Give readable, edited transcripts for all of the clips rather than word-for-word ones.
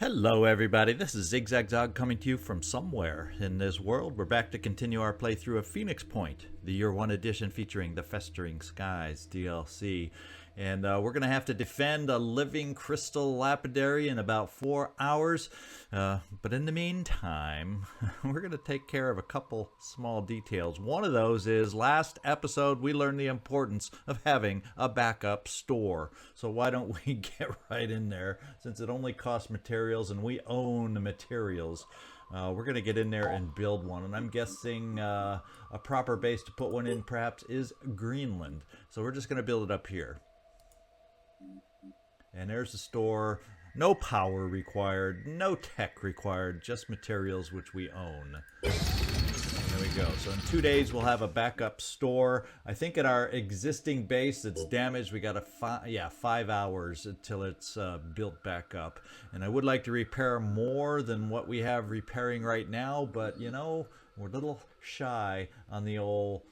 Hello everybody, this is ZigZagZog coming to you from somewhere in this world. We're back to continue our playthrough of Phoenix Point, the Year 1 edition featuring the Festering Skies DLC. And we're going to have to defend a living crystal lapidary in about 4 hours. But in the meantime, we're going to take care of a couple small details. One of those is last episode we learned the importance of having a backup store. So why don't we get right in there, since it only costs materials and we own the materials. We're going to get in there and build one, and I'm guessing a proper base to put one in perhaps is Greenland. So we're just going to build it up here. And there's the store. No power required, no tech required, just materials which we own. There we go. So in 2 days we'll have a backup store. I think at our existing base that's damaged, we got 5 hours until it's built back up. And I would like to repair more than what we have repairing right now, but you know, we're a little shy on the old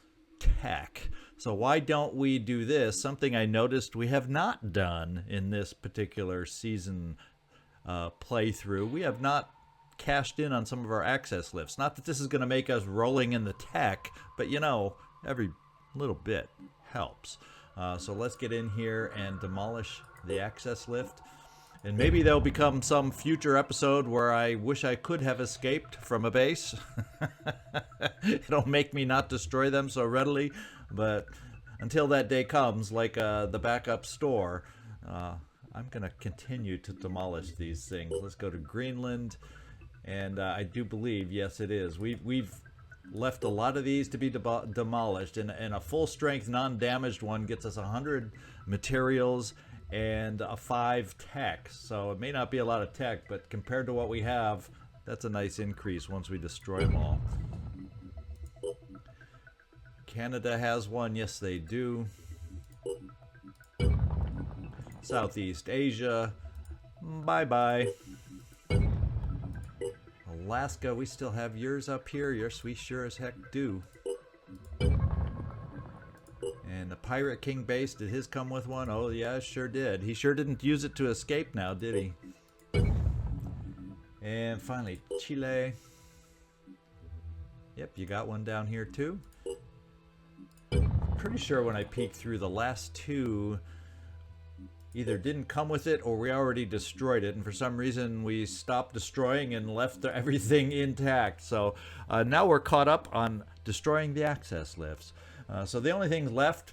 tech. So why don't we do this? Something I noticed we have not done in this particular season playthrough. We have not cashed in on some of our access lifts. Not that this is going to make us rolling in the tech, but you know, every little bit helps. So let's get in here and demolish the access lift. And maybe there'll become some future episode where I wish I could have escaped from a base. It'll make me not destroy them so readily. But until that day comes, like the backup store, I'm going to continue to demolish these things. Let's go to Greenland. And I do believe, yes, it is. We've left a lot of these to be demolished. And a full-strength, non-damaged one gets us 100 materials and a 5 tech. So it may not be a lot of tech, but compared to what we have, that's a nice increase once we destroy them all. Canada has one. Yes, they do. Southeast Asia, bye-bye. Alaska, we still have yours up here. Yes, we sure as heck do. And the Pirate King base, did his come with one? Oh yeah, sure did. He sure didn't use it to escape now, did he? And finally, Chile. Yep, you got one down here too. Pretty sure when I peeked through, the last two either didn't come with it or we already destroyed it, and for some reason we stopped destroying and left everything intact. So now we're caught up on destroying the access lifts. So the only thing left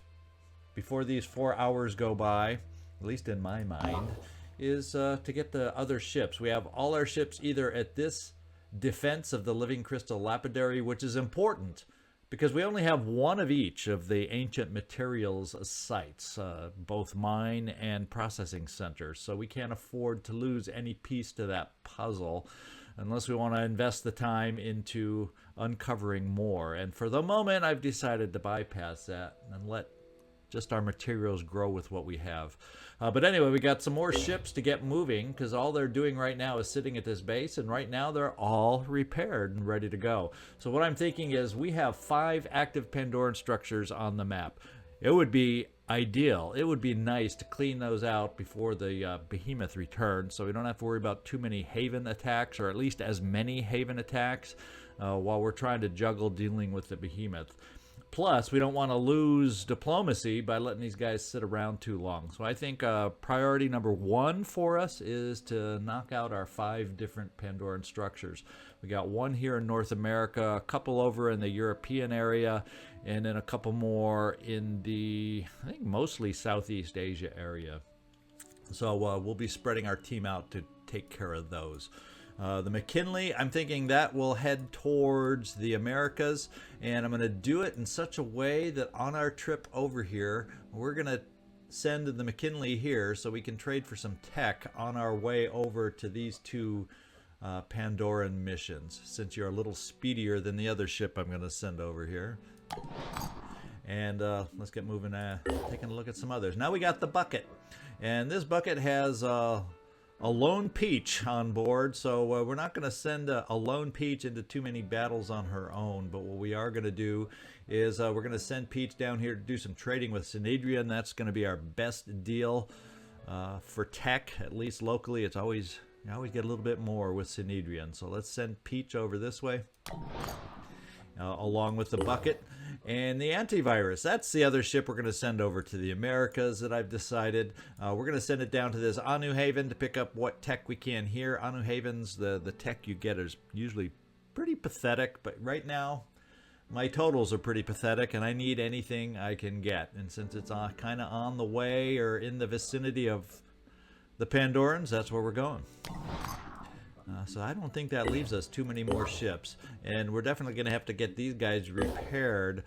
before these 4 hours go by, at least in my mind, is to get the other ships. We have all our ships either at this defense of the Living Crystal Lapidary, which is important because we only have one of each of the ancient materials sites, both mine and processing centers. So we can't afford to lose any piece to that puzzle unless we want to invest the time into uncovering more. And for the moment, I've decided to bypass that and let just our materials grow with what we have. But anyway, we got some more ships to get moving because all they're doing right now is sitting at this base, and right now they're all repaired and ready to go. So what I'm thinking is we have 5 active Pandoran structures on the map. It would be ideal. It would be nice to clean those out before the behemoth returns, so we don't have to worry about too many haven attacks, or at least as many haven attacks, while we're trying to juggle dealing with the behemoth. Plus, we don't want to lose diplomacy by letting these guys sit around too long. So I think priority number 1 for us is to knock out our 5 different Pandoran structures. We got one here in North America, a couple over in the European area, and then a couple more in the, I think, mostly Southeast Asia area. So we'll be spreading our team out to take care of those. The McKinley, I'm thinking that will head towards the Americas, and I'm going to do it in such a way that on our trip over here, we're going to send the McKinley here so we can trade for some tech on our way over to these 2 Pandoran missions, since you're a little speedier than the other ship I'm going to send over here. And let's get moving, taking a look at some others. Now we got the bucket, and this bucket has a lone peach on board, so we're not going to send a lone peach into too many battles on her own, but what we are going to do is we're going to send Peach down here to do some trading with Synedria, and that's going to be our best deal for tech, at least locally. It's always You always get a little bit more with Synedrian. So let's send Peach over this way, along with the bucket. And the antivirus, that's the other ship we're going to send over to the Americas that I've decided. We're going to send it down to this Anu Haven to pick up what tech we can here. Anu Havens, the tech you get is usually pretty pathetic, but right now my totals are pretty pathetic and I need anything I can get. And since it's kind of on the way or in the vicinity of the Pandorans, that's where we're going. So I don't think that leaves us too many more ships. And we're definitely going to have to get these guys repaired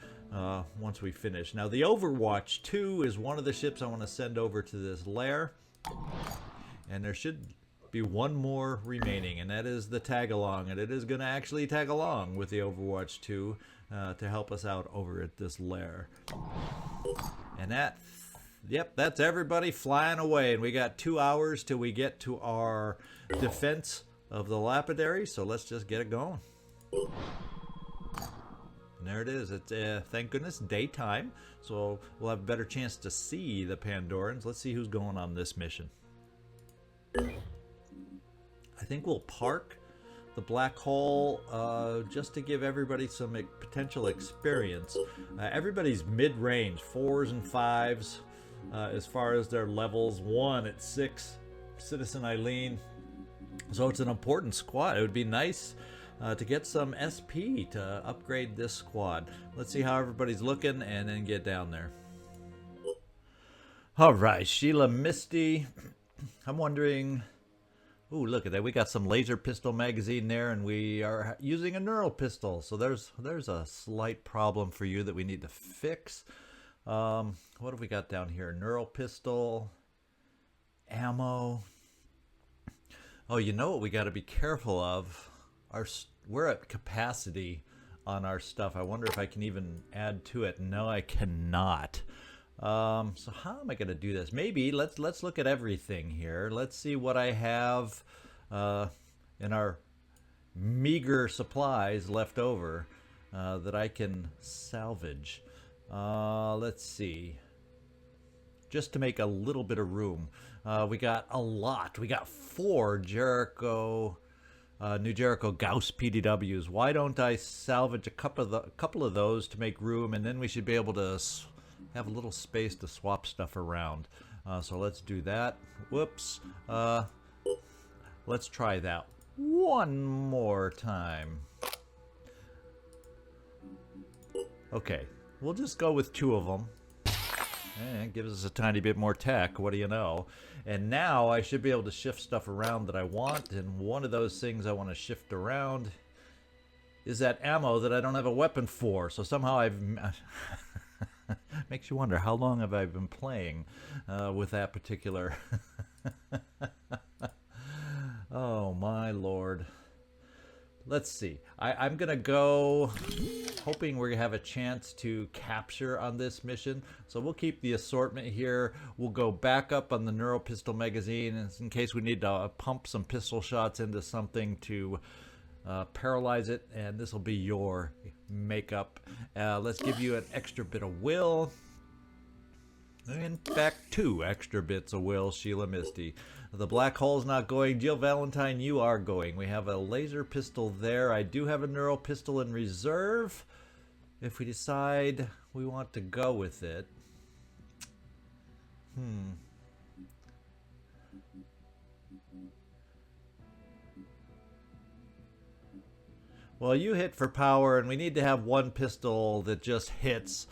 once we finish. Now, the Overwatch 2 is one of the ships I want to send over to this lair. And there should be one more remaining, and that is the tag-along. And it is going to actually tag along with the Overwatch 2 to help us out over at this lair. And that... Yep, that's everybody flying away. And we got 2 hours till we get to our defense of the lapidary, so let's just get it going. And there it is. It's thank goodness daytime, so we'll have a better chance to see the Pandorans. Let's see who's going on this mission. I think we'll park the black hole just to give everybody some potential experience. Everybody's mid-range, 4s and 5s as far as their levels. 1 at 6, Citizen Eileen. So it's an important squad. It would be nice to get some SP to upgrade this squad. Let's see how everybody's looking and then get down there. All right, Sheila Misty. I'm wondering... Ooh, look at that. We got some laser pistol magazine there, and we are using a neural pistol. So there's a slight problem for you that we need to fix. What have we got down here? Neural pistol, ammo. Oh, you know what we got to be careful of? We're at capacity on our stuff. I wonder if I can even add to it. No, I cannot. So how am I going to do this? Maybe let's look at everything here. Let's see what I have in our meager supplies left over that I can salvage. Let's see. Just to make a little bit of room. We got a lot. We got 4 Jericho, New Jericho Gauss PDWs. Why don't I salvage a couple of those to make room, and then we should be able to have a little space to swap stuff around. So let's do that. Whoops. Let's try that one more time. Okay, we'll just go with 2 of them. And it gives us a tiny bit more tech, what do you know? And now I should be able to shift stuff around that I want, and one of those things I want to shift around is that ammo that I don't have a weapon for. So somehow I've... Makes you wonder, how long have I been playing with that particular... Oh, my Lord. Let's see. I'm going to go hoping we have a chance to capture on this mission. So we'll keep the assortment here. We'll go back up on the Neural Pistol magazine in case we need to pump some pistol shots into something to paralyze it. And this will be your makeup. Let's give you an extra bit of will. In fact, 2 extra bits of will, Sheila Misty. The black hole's not going. Jill Valentine, you are going. We have a laser pistol there. I do have a neural pistol in reserve if we decide we want to go with it. Well, you hit for power, and we need to have 1 pistol that just hits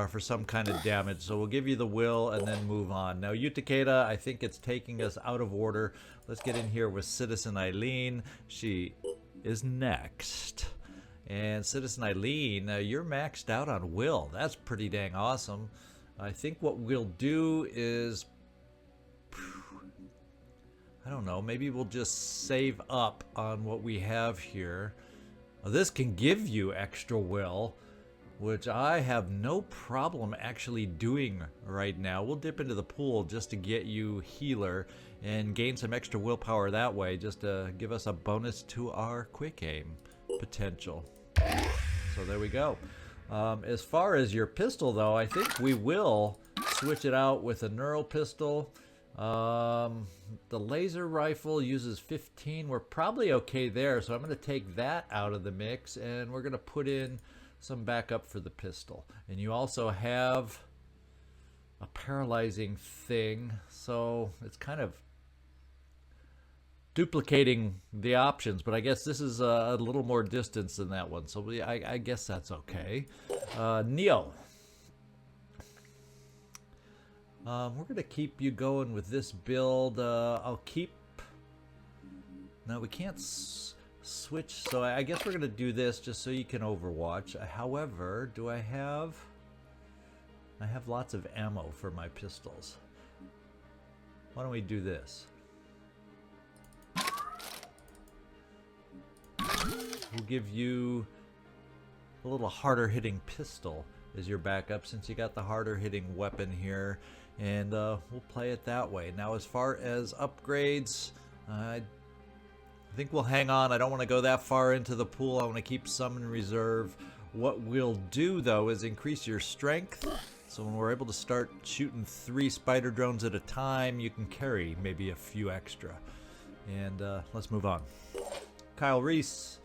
for some kind of damage. So we'll give you the will and then move on. Now, Utakeda, I think it's taking us out of order. Let's get in here with Citizen Eileen. She is next. And Citizen Eileen, you're maxed out on will. That's pretty dang awesome. I think what we'll do is... I don't know, maybe we'll just save up on what we have here. This can give you extra will, which I have no problem actually doing right now. We'll dip into the pool just to get you healer and gain some extra willpower that way, just to give us a bonus to our quick aim potential. So there we go. As far as your pistol, though, I think we will switch it out with a neural pistol. The laser rifle uses 15. We're probably okay there, so I'm going to take that out of the mix, and we're going to put in some backup for the pistol. And you also have a paralyzing thing, so it's kind of duplicating the options, but I guess this is a little more distance than that one, so I guess that's okay. Neo. We're going to keep you going with this build. I'll keep... No, we can't switch, so I guess we're going to do this just so you can overwatch. However, do I have... I have lots of ammo for my pistols. Why don't we do this? We'll give you a little harder hitting pistol as your backup since you got the harder hitting weapon here, and we'll play it that way. Now as far as upgrades, I think we'll hang on. I don't want to go that far into the pool. I want to keep some in reserve. What we'll do though is increase your strength, so when we're able to start shooting 3 spider drones at a time, you can carry maybe a few extra. And let's move on. Kyle Reese,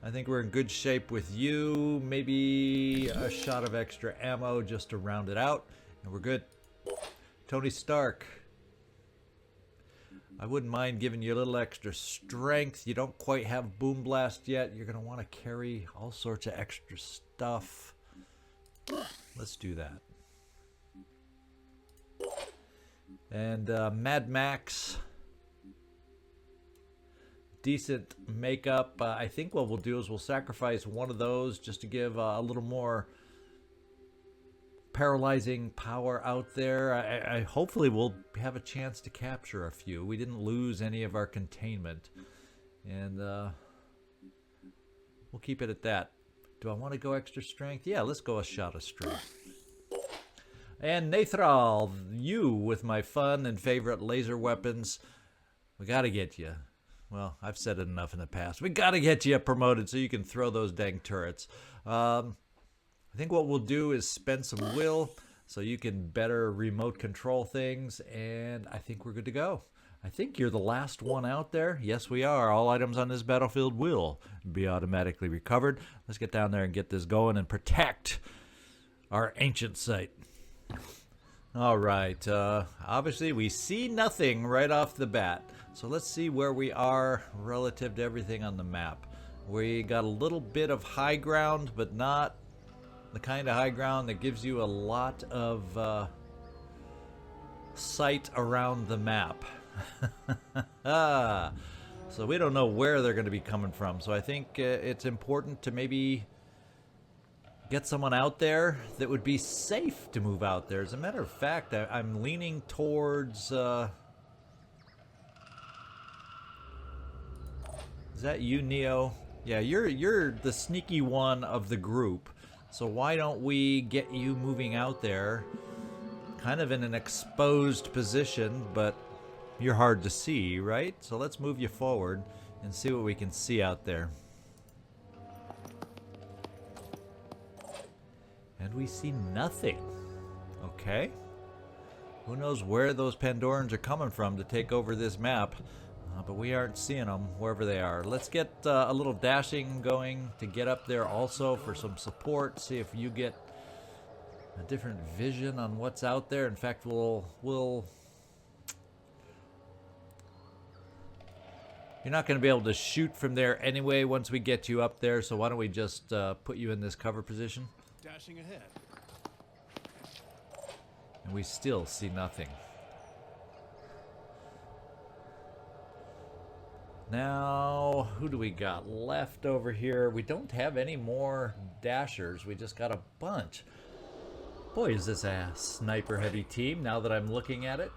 I think we're in good shape with you. Maybe a shot of extra ammo just to round it out, and we're good. Tony Stark, I wouldn't mind giving you a little extra strength. You don't quite have Boom Blast yet. You're going to want to carry all sorts of extra stuff. Let's do that. And Mad Max, decent makeup. I think what we'll do is we'll sacrifice one of those just to give a little more paralyzing power out there. I hopefully we'll have a chance to capture a few. We didn't lose any of our containment, and we'll keep it at that. Do I want to go extra strength? Yeah, let's go a shot of strength. And Nathrall, you with my fun and favorite laser weapons. We gotta get you. Well, I've said it enough in the past. We gotta get you promoted so you can throw those dang turrets. I think what we'll do is spend some will so you can better remote control things, and I think we're good to go. I think you're the last one out there. Yes, we are. All items on this battlefield will be automatically recovered. Let's get down there and get this going and protect our ancient site. All right. Obviously, we see nothing right off the bat. So let's see where we are relative to everything on the map. We got a little bit of high ground, but not the kind of high ground that gives you a lot of sight around the map. So we don't know where they're going to be coming from. So I think it's important to maybe get someone out there that would be safe to move out there. As a matter of fact, I'm leaning towards... is that you, Neo? Yeah, you're the sneaky one of the group. So why don't we get you moving out there, kind of in an exposed position, but you're hard to see, right? So let's move you forward and see what we can see out there. And we see nothing. Okay. Who knows where those Pandorans are coming from to take over this map, but we aren't seeing them wherever they are. Let's get a little dashing going to get up there also for some support. See if you get a different vision on what's out there. In fact, we'll you're not going to be able to shoot from there anyway once we get you up there, so why don't we just put you in this cover position? Dashing ahead. And we still see nothing. Now, who do we got left over here? We don't have any more dashers. We just got a bunch. Boy, is this a sniper heavy team now that I'm looking at it.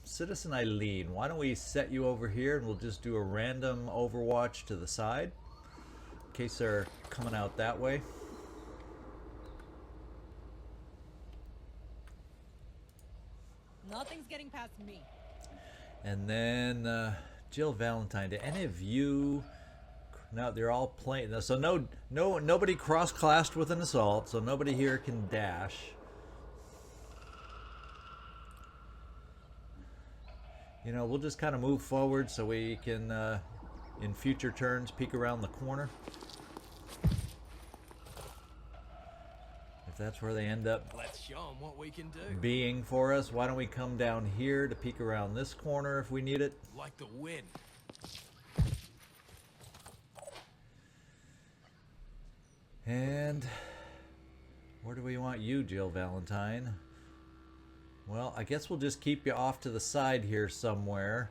Citizen Eileen, why don't we set you over here and we'll just do a random overwatch to the side in case they're coming out that way. Nothing's getting past me. And then Jill Valentine, do any of you No, they're all plain. So nobody cross-classed with an assault, so nobody here can dash. You know, we'll just kind of move forward so we can, in future turns, peek around the corner. If that's where they end up Let's show 'em what we can do. being for us, why don't we come down here to peek around this corner if we need it? Like the wind. And where do we want you, Jill Valentine? Well, I guess we'll just keep you off to the side here somewhere,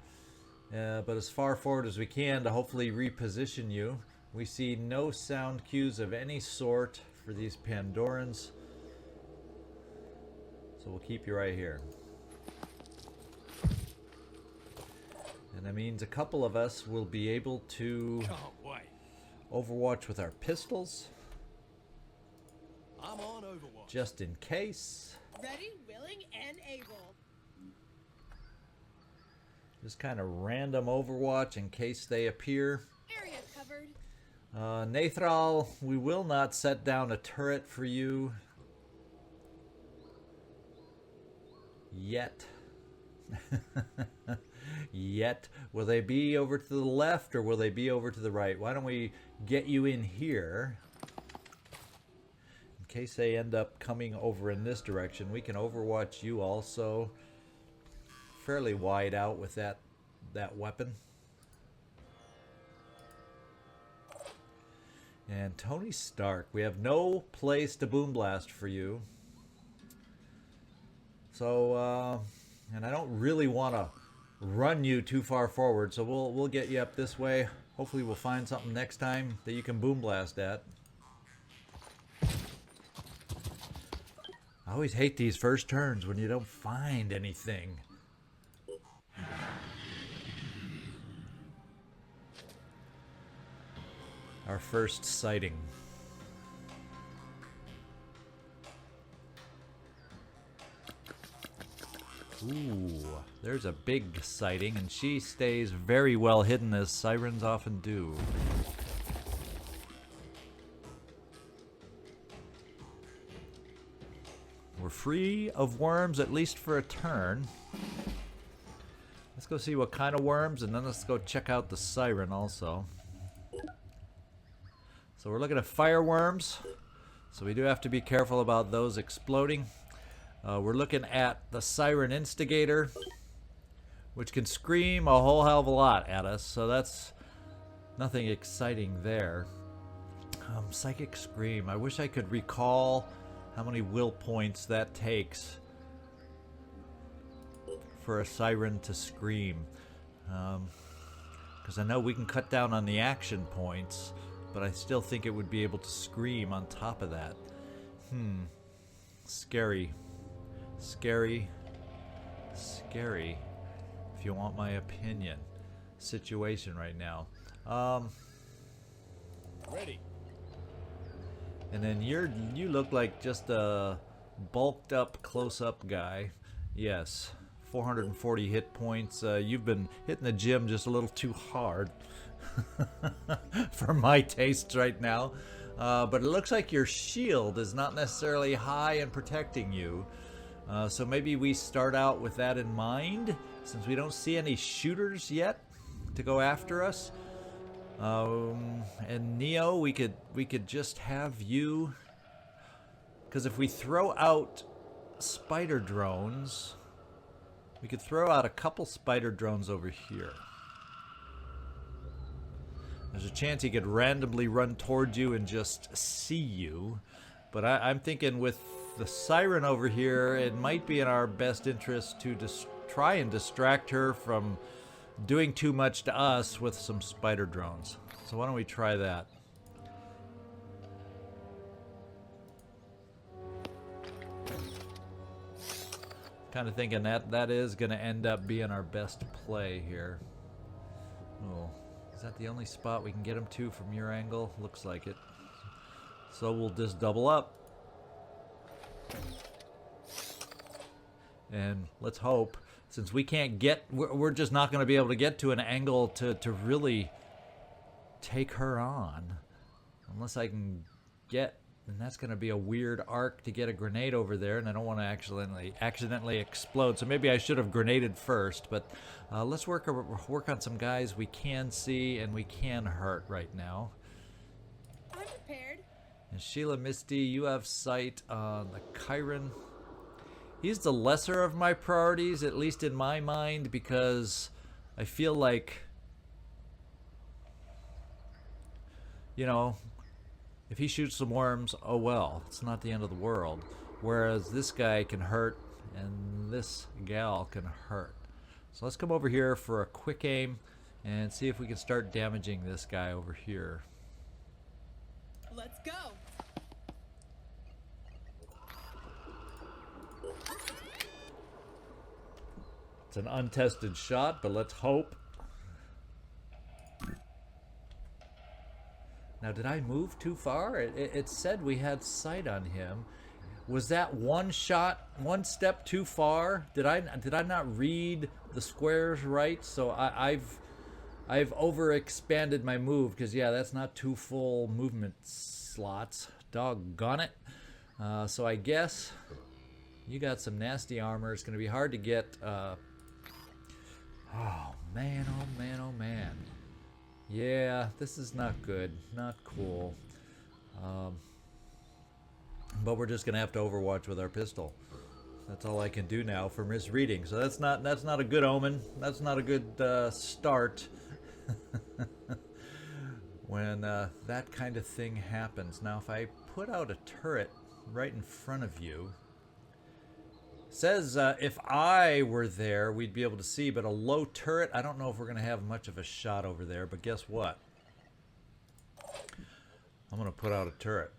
but as far forward as we can to hopefully reposition you. We see no sound cues of any sort for these Pandorans, so we'll keep you right here. And that means a couple of us will be able to Can't wait. overwatch with our pistols, I'm on Overwatch. just in case. Ready, willing, and able. Just kind of random overwatch in case they appear. Area covered. Nathrall, we will not set down a turret for you yet. Yet. Will they be over to the left or will they be over to the right? Why don't we get you in here? In case they end up coming over in this direction, we can overwatch you also. Fairly wide out with that weapon. And Tony Stark, we have no place to boom blast for you. So, and I don't really want to run you too far forward, so we'll get you up this way. Hopefully we'll find something next time that you can boom blast at. I always hate these first turns when you don't find anything. Our first sighting. Ooh, there's a big sighting, and she stays very well hidden, as sirens often do. We're free of worms, at least for a turn. Let's go see what kind of worms, and then let's go check out the siren also. So we're looking at fireworms, so we do have to be careful about those exploding. We're looking at the Siren Instigator, which can scream a whole hell of a lot at us, so that's nothing exciting there. Psychic Scream. I wish I could recall how many will points that takes for a siren to scream. Because I know we can cut down on the action points, but I still think it would be able to scream on top of that. Scary. Scary. Scary, if you want my opinion. Situation right now. Ready. And then you look like just a bulked up, close up guy. Yes, 440 hit points. You've been hitting the gym just a little too hard for my tastes right now. But it looks like your shield is not necessarily high and protecting you. So maybe we start out with that in mind, since we don't see any shooters yet to go after us. And Neo, we could just have you, because if we throw out spider drones, we could throw out a couple spider drones over here. There's a chance he could randomly run towards you and just see you, but I'm thinking with the siren over here, it might be in our best interest to try and distract her from doing too much to us with some spider drones. So why don't we try that? Kind of thinking that is going to end up being our best play here. Oh, is that the only spot we can get him to from your angle? Looks like it. So we'll just double up. And let's hope, since we can't get, we're just not going to be able to get to an angle to really take her on. Unless I can get, and that's going to be a weird arc to get a grenade over there, and I don't want to accidentally explode. So maybe I should have grenaded first, but let's work on some guys we can see and we can hurt right now. I'm prepared. And Sheila Misty, you have sight on the Chiron. He's the lesser of my priorities, at least in my mind, because I feel like, you know, if he shoots some worms, oh well, it's not the end of the world. Whereas this guy can hurt, and this gal can hurt. So let's come over here for a quick aim and see if we can start damaging this guy over here. Let's go. It's an untested shot, but let's hope. Now, did I move too far? It said we had sight on him. Was that one shot, one step too far? Did I not read the squares right? So I've overexpanded my move, because yeah, that's not two full movement slots. Doggone it. So I guess you got some nasty armor. It's going to be hard to get. Oh man! Oh man! Oh man! Yeah, this is not good. Not cool. But we're just gonna have to overwatch with our pistol. That's all I can do now for misreading. So that's not a good omen. That's not a good start. When that kind of thing happens. Now, if I put out a turret right in front of you, says if I were there, we'd be able to see, but a low turret, I don't know if we're going to have much of a shot over there, but guess what? I'm going to put out a turret.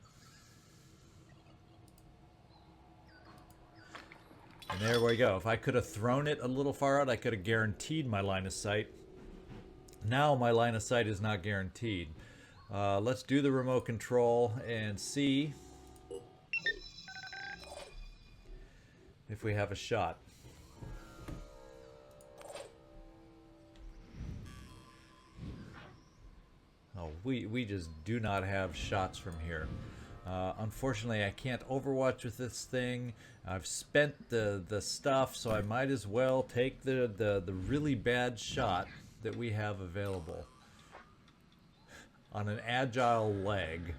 And there we go. If I could have thrown it a little far out, I could have guaranteed my line of sight. Now my line of sight is not guaranteed. Let's do the remote control and see if we have a shot. Oh, we just do not have shots from here. Unfortunately, I can't overwatch with this thing. I've spent the stuff, so I might as well take the really bad shot that we have available on an agile leg.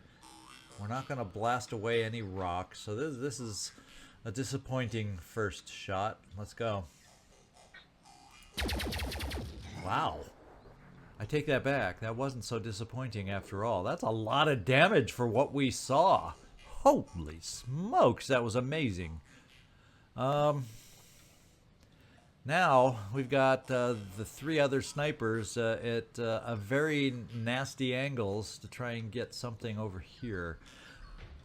We're not going to blast away any rocks, so this is a disappointing first shot. Let's go. Wow. I take that back. That wasn't so disappointing after all. That's a lot of damage for what we saw. Holy smokes, that was amazing. Now we've got the three other snipers at a very nasty angles to try and get something over here.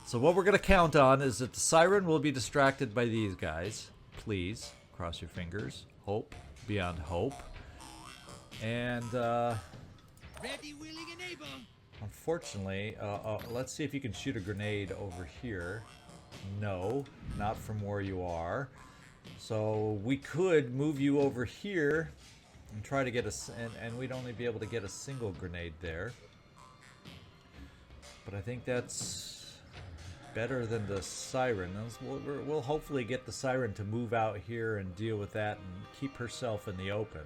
So what we're going to count on is that the siren will be distracted by these guys. Please, cross your fingers. Hope beyond hope. And Ready, willing, and able. unfortunately, let's see if you can shoot a grenade over here. No, not from where you are. So we could move you over here and try to get and we'd only be able to get a single grenade there. But I think that's better than the siren. We'll hopefully get the siren to move out here and deal with that and keep herself in the open.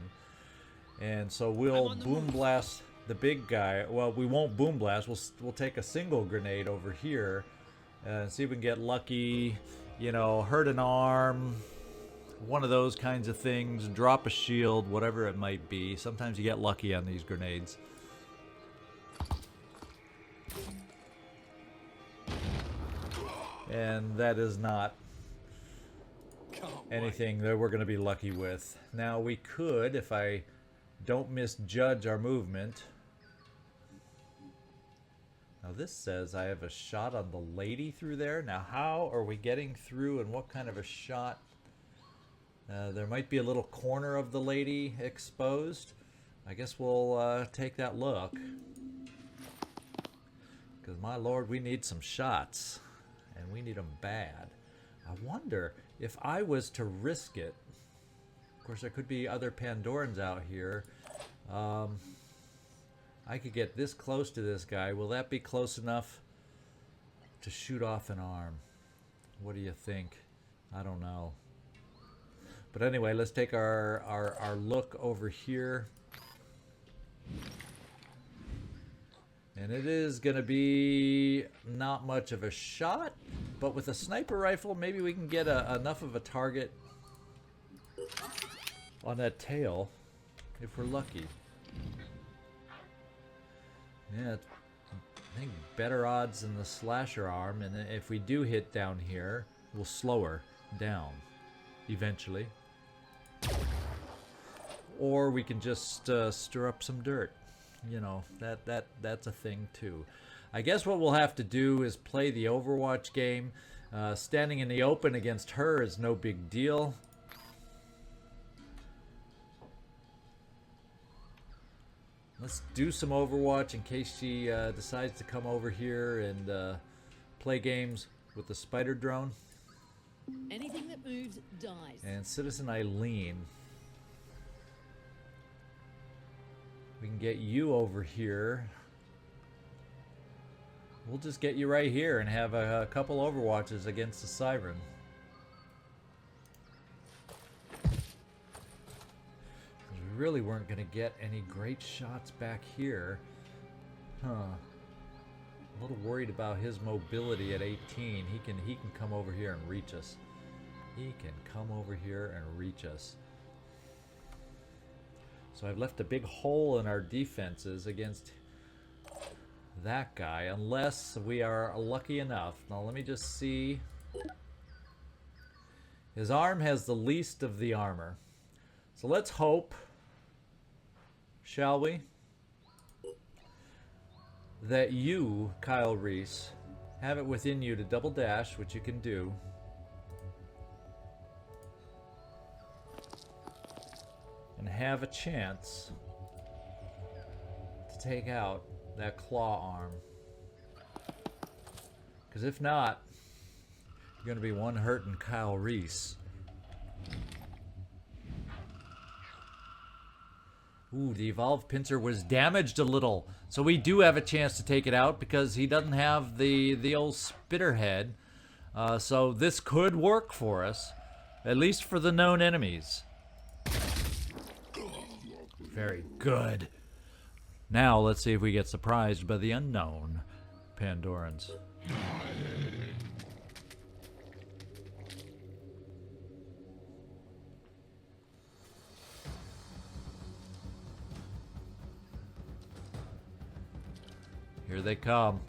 And so we'll boom blast the big guy. Well, we won't boom blast. We'll take a single grenade over here and see if we can get lucky. You know, hurt an arm, one of those kinds of things. Drop a shield, whatever it might be. Sometimes you get lucky on these grenades. And that is not anything that we're going to be lucky with. Now we could, if I don't misjudge our movement. Now this says I have a shot on the lady through there. Now how are we getting through and what kind of a shot? There might be a little corner of the lady exposed. I guess we'll take that look. Because my lord, we need some shots. And we need them bad. I wonder if I was to risk it. Of course, there could be other Pandorans out here. I could get this close to this guy. Will that be close enough to shoot off an arm? What do you think? I don't know. But anyway, let's take our look over here. And it is going to be not much of a shot, but with a sniper rifle, maybe we can get enough of a target on that tail if we're lucky. Yeah, I think better odds than the slasher arm, and if we do hit down here, we'll slow her down eventually. Or we can just stir up some dirt. You know, that's a thing too. I guess what we'll have to do is play the Overwatch game. Standing in the open against her is no big deal. Let's do some Overwatch in case she decides to come over here and play games with the spider drone. Anything that moves dies. And Citizen Eileen. We can get you over here. We'll just get you right here and have a couple Overwatches against the Siren. We really weren't going to get any great shots back here. Huh. A little worried about his mobility at 18. He can come over here and reach us. He can come over here and reach us. So I've left a big hole in our defenses against that guy, unless we are lucky enough. Now let me just see. His arm has the least of the armor. So let's hope, shall we, that you, Kyle Reese, have it within you to double dash, which you can do. And have a chance to take out that claw arm. Because if not, you're going to be one hurting Kyle Reese. Ooh, the evolved pincer was damaged a little. So we do have a chance to take it out because he doesn't have the old spitter head. So this could work for us, at least for the known enemies. Very good. Now let's see if we get surprised by the unknown Pandorans. Here they come.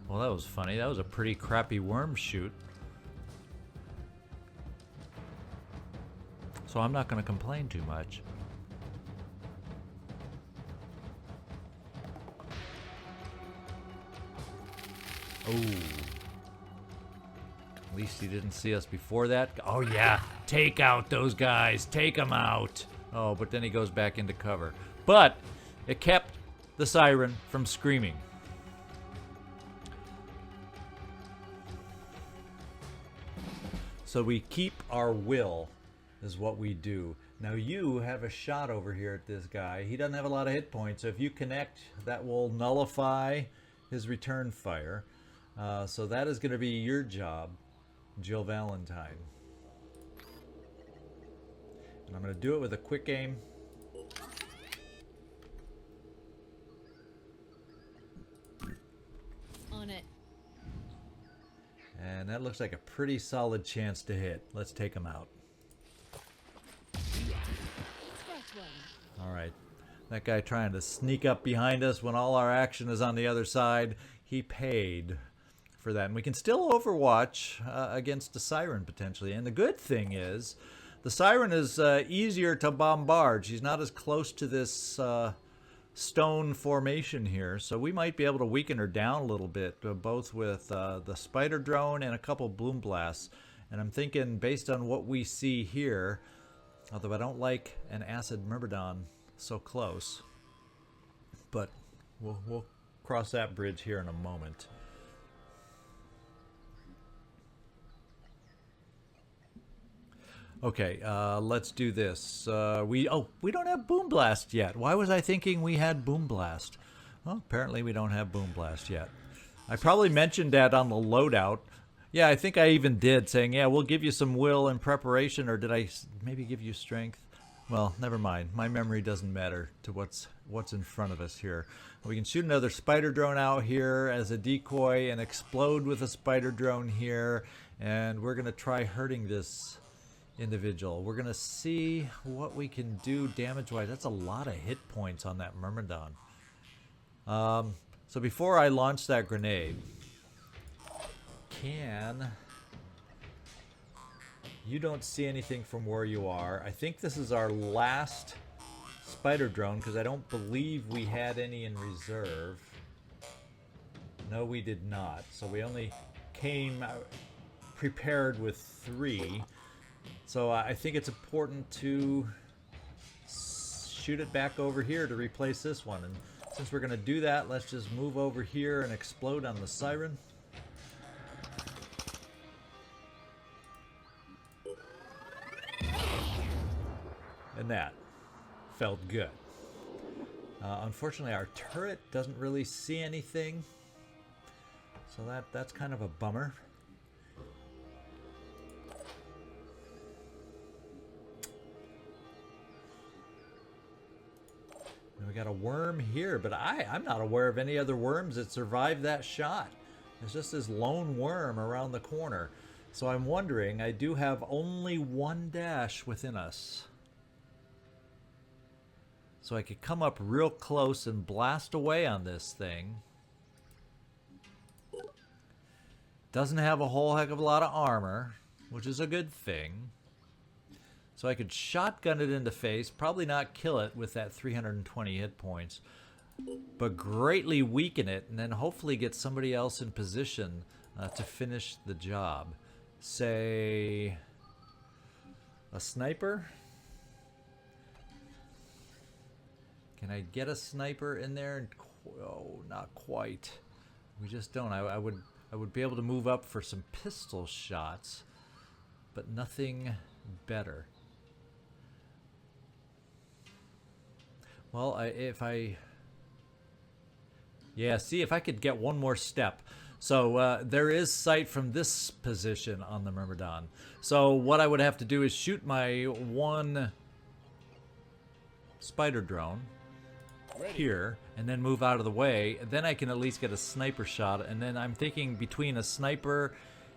Well, that was funny. That was a pretty crappy worm shoot. So I'm not going to complain too much. Oh. At least he didn't see us before that. Oh, yeah. Take out those guys. Take them out. Oh, but then he goes back into cover. But it kept the siren from screaming. So we keep our will is what we do. Now you have a shot over here at this guy. He doesn't have a lot of hit points. So if you connect, that will nullify his return fire. So that is going to be your job, Jill Valentine. And I'm going to do it with a quick aim. On it. And that looks like a pretty solid chance to hit. Let's take him out. All right. That guy trying to sneak up behind us when all our action is on the other side, he paid for that. And we can still overwatch against the siren potentially. And the good thing is the siren is easier to bombard. She's not as close to this stone formation here, so we might be able to weaken her down a little bit, both with the spider drone and a couple bloom blasts. And I'm thinking, based on what we see here, although I don't like an acid myrmidon so close, but we'll cross that bridge here in a moment. Okay, let's do this. We don't have Boom Blast yet. Why was I thinking we had Boom Blast? Well, apparently we don't have Boom Blast yet. I probably mentioned that on the loadout. Yeah, I think I even did, saying, yeah, we'll give you some will and preparation, or did I maybe give you strength? Well, never mind. My memory doesn't matter to what's in front of us here. We can shoot another spider drone out here as a decoy and explode with a spider drone here, and we're going to try hurting this individual. We're going to see what we can do damage-wise. That's a lot of hit points on that Myrmidon. So before I launch that grenade, you don't see anything from where you are. I think this is our last spider drone because I don't believe we had any in reserve. No, we did not. So we only came prepared with 3. So I think it's important to shoot it back over here to replace this one. And since we're going to do that, let's just move over here and explode on the siren. And that felt good. Unfortunately, our turret doesn't really see anything, so that's kind of a bummer. And we got a worm here, but I'm not aware of any other worms that survived that shot. There's just this lone worm around the corner. So I'm wondering, I do have only 1 dash within us. So I could come up real close and blast away on this thing. Doesn't have a whole heck of a lot of armor, which is a good thing. So I could shotgun it into face, probably not kill it with that 320 hit points, but greatly weaken it, and then hopefully get somebody else in position to finish the job. Say a sniper? Can I get a sniper in there? Oh, not quite. We just don't. I would be able to move up for some pistol shots, but nothing better. Well, yeah, see if I could get one more step. So there is sight from this position on the Myrmidon. So what I would have to do is shoot my 1 spider drone here and then move out of the way. Then I can at least get a sniper shot, and then I'm thinking between a sniper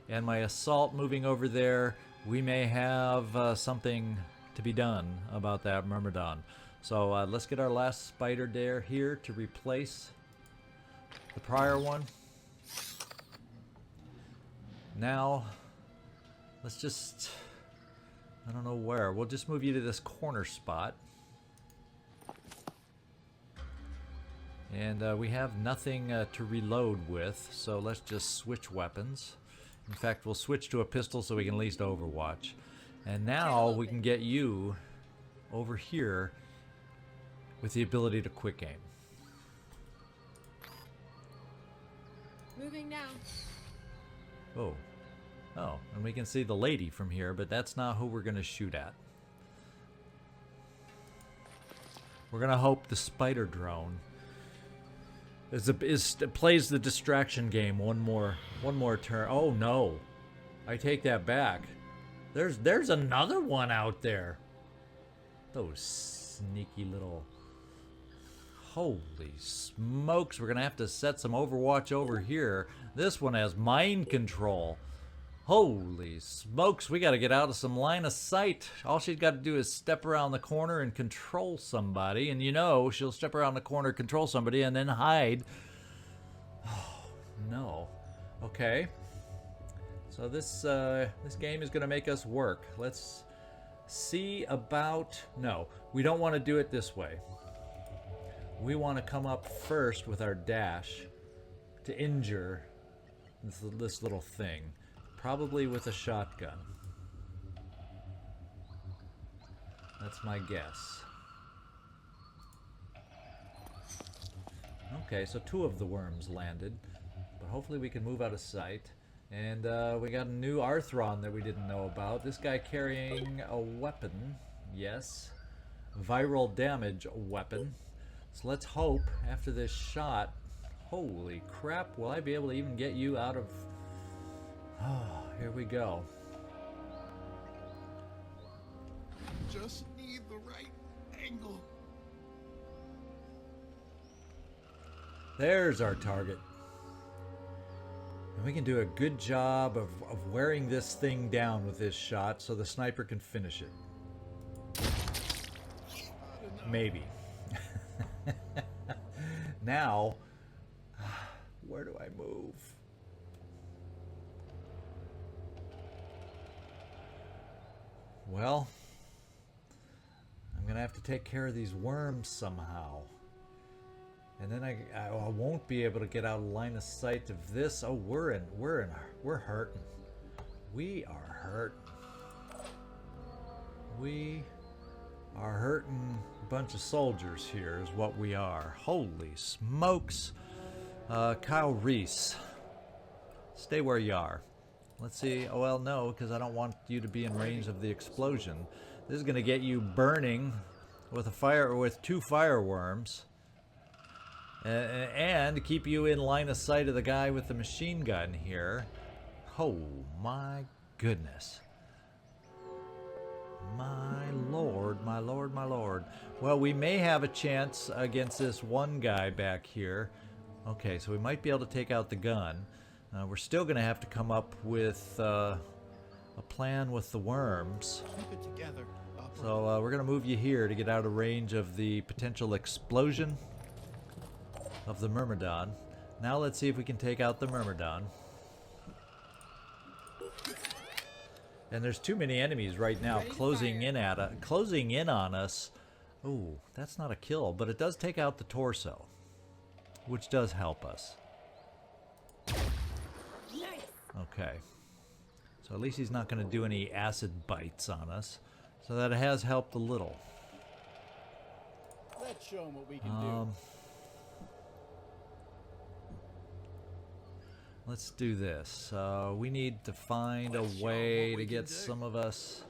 and my assault moving over there, we may have something to be done about that Myrmidon. So let's get our last spider dare here to replace the prior one. Now let's just, I don't know where, we'll just move you to this corner spot. And we have nothing to reload with, so let's just switch weapons. In fact, we'll switch to a pistol so we can at least overwatch. And now we can get you over here with the ability to quick aim. Moving now. Oh. Oh, and we can see the lady from here, but that's not who we're going to shoot at. We're going to hope the spider drone plays the distraction game one more turn. Oh no, I take that back. There's another one out there. Those sneaky little. Holy smokes! We're gonna have to set some Overwatch over here. This one has mind control. Holy smokes! We got to get out of some line of sight. All she's got to do is step around the corner and control somebody, and you know she'll step around the corner, control somebody, and then hide. Oh no. Okay. So this game is gonna make us work. Let's see about. No, we don't want to do it this way. We want to come up first with our dash to injure this little thing. Probably with a shotgun. That's my guess. Okay, so 2 of the worms landed. But hopefully we can move out of sight. And we got a new Arthron that we didn't know about. This guy carrying a weapon. Yes. Viral damage weapon. So let's hope after this shot. Holy crap, will I be able to even get you out of... Oh, here we go. Just need the right angle. There's our target. And we can do a good job of wearing this thing down with this shot so the sniper can finish it. Maybe. Now, where do I move? Well, I'm gonna have to take care of these worms somehow. And then I won't be able to get out of line of sight of this. Oh, we're hurting. We are hurting. We are hurting a bunch of soldiers here is what we are. Holy smokes. Kyle Reese, stay where you are. Let's see. Oh, well, no, because I don't want you to be in range of the explosion. This is going to get you burning with with 2 fireworms. And keep you in line of sight of the guy with the machine gun here. Oh my goodness. My lord, my lord, my lord. Well, we may have a chance against this one guy back here. Okay, so we might be able to take out the gun. We're still going to have to come up with a plan with the worms. Keep it together. So we're going to move you here to get out of range of the potential explosion of the Myrmidon. Now let's see if we can take out the Myrmidon. And there's too many enemies right now closing in on us. Ooh, that's not a kill, but it does take out the torso, which does help us. Okay. So at least he's not going to do any acid bites on us. So that has helped a little. Let's show him what we can do. Let's do this. We need to find a way to get some of us...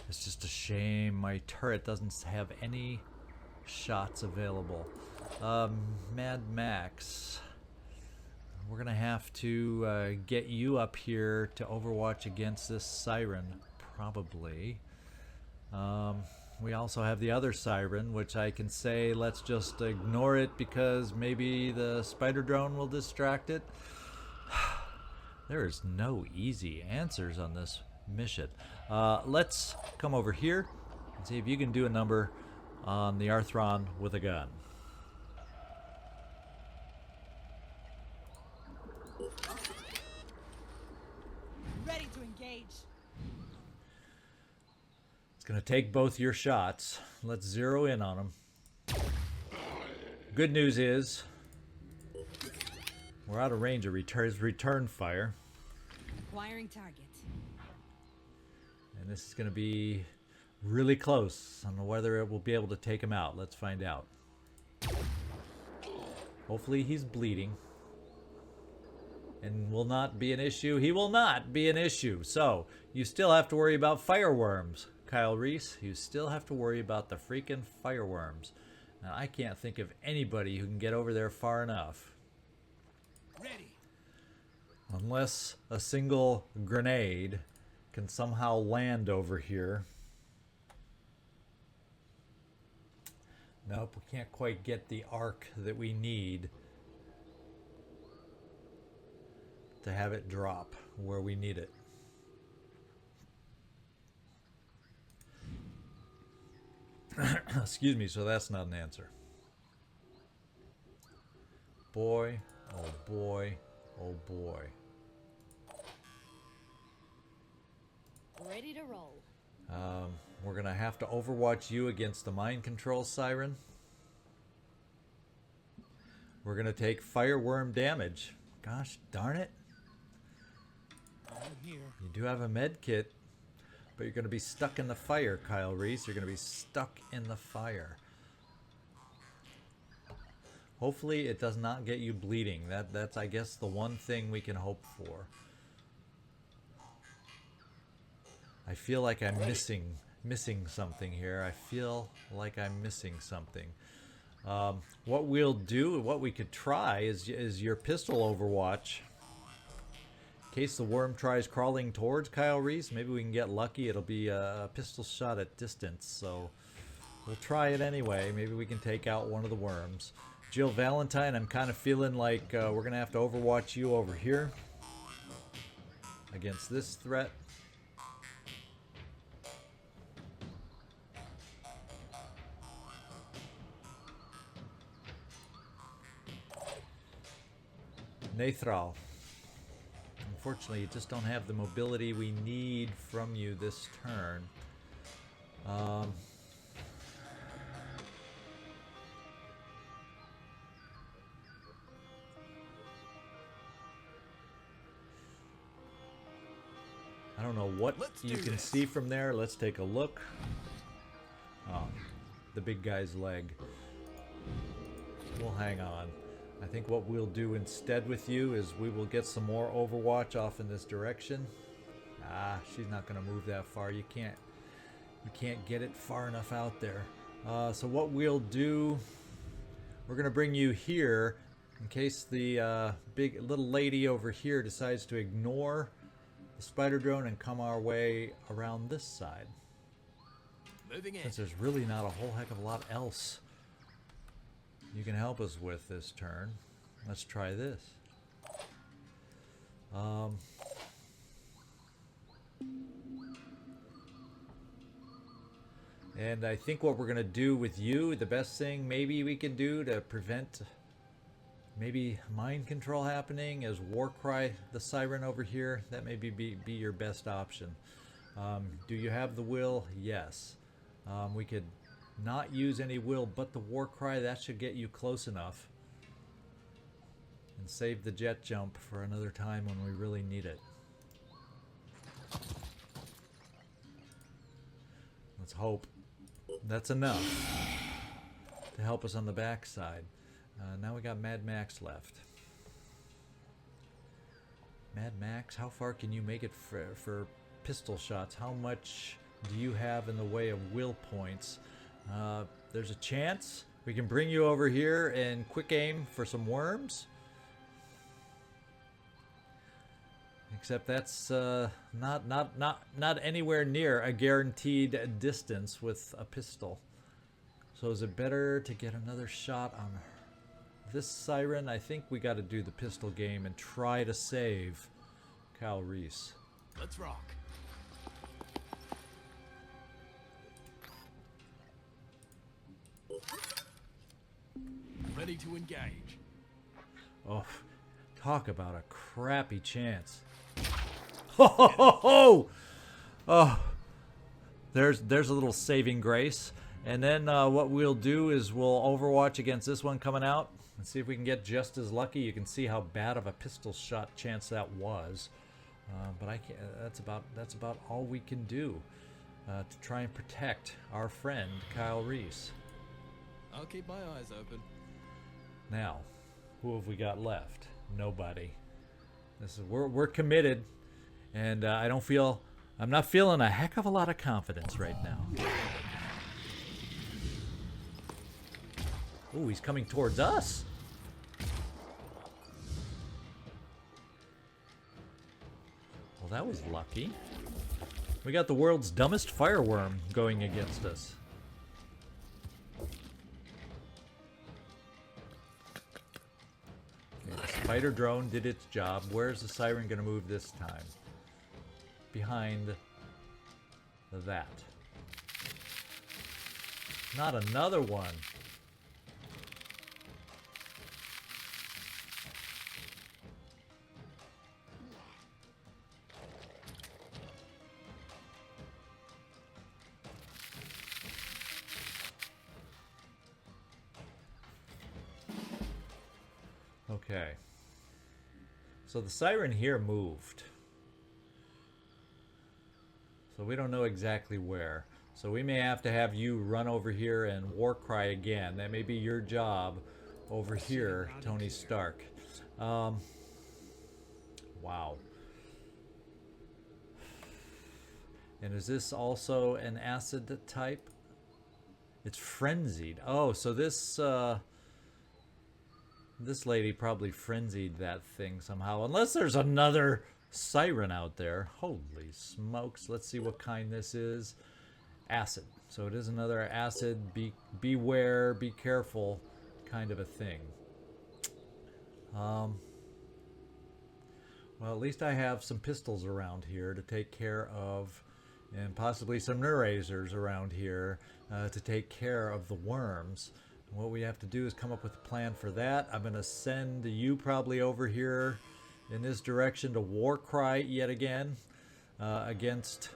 It's just a shame my turret doesn't have any shots available. Mad Max. We're gonna have to get you up here to overwatch against this siren. Probably. We also have the other siren, which I can say let's just ignore it because maybe the spider drone will distract it. There is no easy answers on this mission. Let's come over here and see if you can do a number on the Arthron with a gun. Ready to engage. It's going to take both your shots. Let's zero in on them. Good news is we're out of range of return fire. Acquiring target. And this is going to be really close on whether it will be able to take him out. Let's find out. Hopefully he's bleeding. And will not be an issue. He will not be an issue. So, you still have to worry about fireworms, Kyle Reese. You still have to worry about the freaking fireworms. Now, I can't think of anybody who can get over there far enough. Ready. Unless a single grenade can somehow land over here. Nope, we can't quite get the arc that we need to have it drop where we need it. Excuse me, so that's not an answer. Boy, oh boy, oh boy. Ready to roll. We're gonna have to overwatch you against the mind control siren. We're gonna take fireworm damage. Gosh darn it. I'm here. You do have a med kit. But you're going to be stuck in the fire, Kyle Reese. You're going to be stuck in the fire. Hopefully it does not get you bleeding. That's, I guess, the one thing we can hope for. I feel like I'm missing something here. I feel like I'm missing something. What we'll do, what we could try is your pistol overwatch. In case the worm tries crawling towards Kyle Reese, maybe we can get lucky. It'll be a pistol shot at distance, so we'll try it anyway. Maybe we can take out one of the worms. Jill Valentine, I'm kind of feeling like we're going to have to overwatch you over here against this threat. Nathrall. Unfortunately, you just don't have the mobility we need from you this turn. I don't know what you can see from there. Let's take a look. Oh, the big guy's leg. We'll hang on. I think what we'll do instead with you is we will get some more overwatch off in this direction. Ah, she's not going to move that far. You can't get it far enough out there. So what we'll do, we're going to bring you here in case the big little lady over here decides to ignore the spider drone and come our way around this side. Moving in. Since there's really not a whole heck of a lot else you can help us with this turn. Let's try this. And I think what we're going to do with you, the best thing maybe we can do to prevent maybe mind control happening is Warcry the Siren over here. That may be your best option. Do you have the will? Yes. We could not use any will but the Warcry. That should get you close enough. And save the jet jump for another time when we really need it. Let's hope that's enough to help us on the backside. Now we got Mad Max left. Mad Max, how far can you make it for pistol shots? How much do you have in the way of will points? There's a chance we can bring you over here and quick aim for some worms. Except that's not anywhere near a guaranteed distance with a pistol. So is it better to get another shot on this siren? I think we got to do the pistol game and try to save Kyle Reese. Let's rock. Ready to engage. Oh, talk about a crappy chance. Ho ho ho ho! Oh, there's a little saving grace. And then what we'll do is we'll overwatch against this one coming out and see if we can get just as lucky. You can see how bad of a pistol shot chance that was. But I can't. That's about all we can do to try and protect our friend Kyle Reese. I'll keep my eyes open. Now, who have we got left? Nobody. We're committed, and I'm not feeling a heck of a lot of confidence right now. Ooh, he's coming towards us. Well, that was lucky. We got the world's dumbest fireworm going against us. Okay, the spider drone did its job. Where's the siren going to move this time? Behind that. Not another one. Okay. So the siren here moved. So So we don't know exactly where. So we may have to have you run over here and war cry again. That may be your job over here, Tony Stark. Wow. And is this also an acid type? It's frenzied. Oh, so this this lady probably frenzied that thing somehow. Unless there's another siren out there. Holy smokes. Let's see what kind this is. Acid. So it is another acid. Beware, be careful kind of a thing. Well, at least I have some pistols around here to take care of, and possibly some neurasers around here to take care of the worms. And what we have to do is come up with a plan for that. I'm going to send you probably over here in this direction to war cry yet again against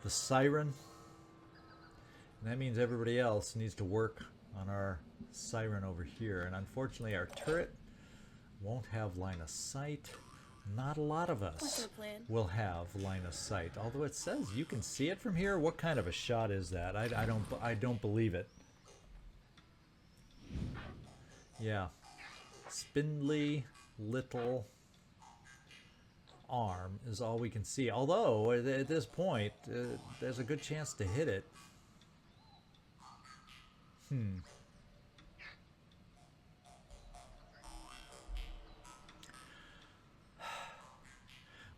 the siren. And that means everybody else needs to work on our siren over here. And unfortunately, our turret won't have line of sight. Not a lot of us will have line of sight. Although it says you can see it from here. What kind of a shot is that? I don't believe it. Yeah. Spindly little arm is all we can see. Although at this point, there's a good chance to hit it.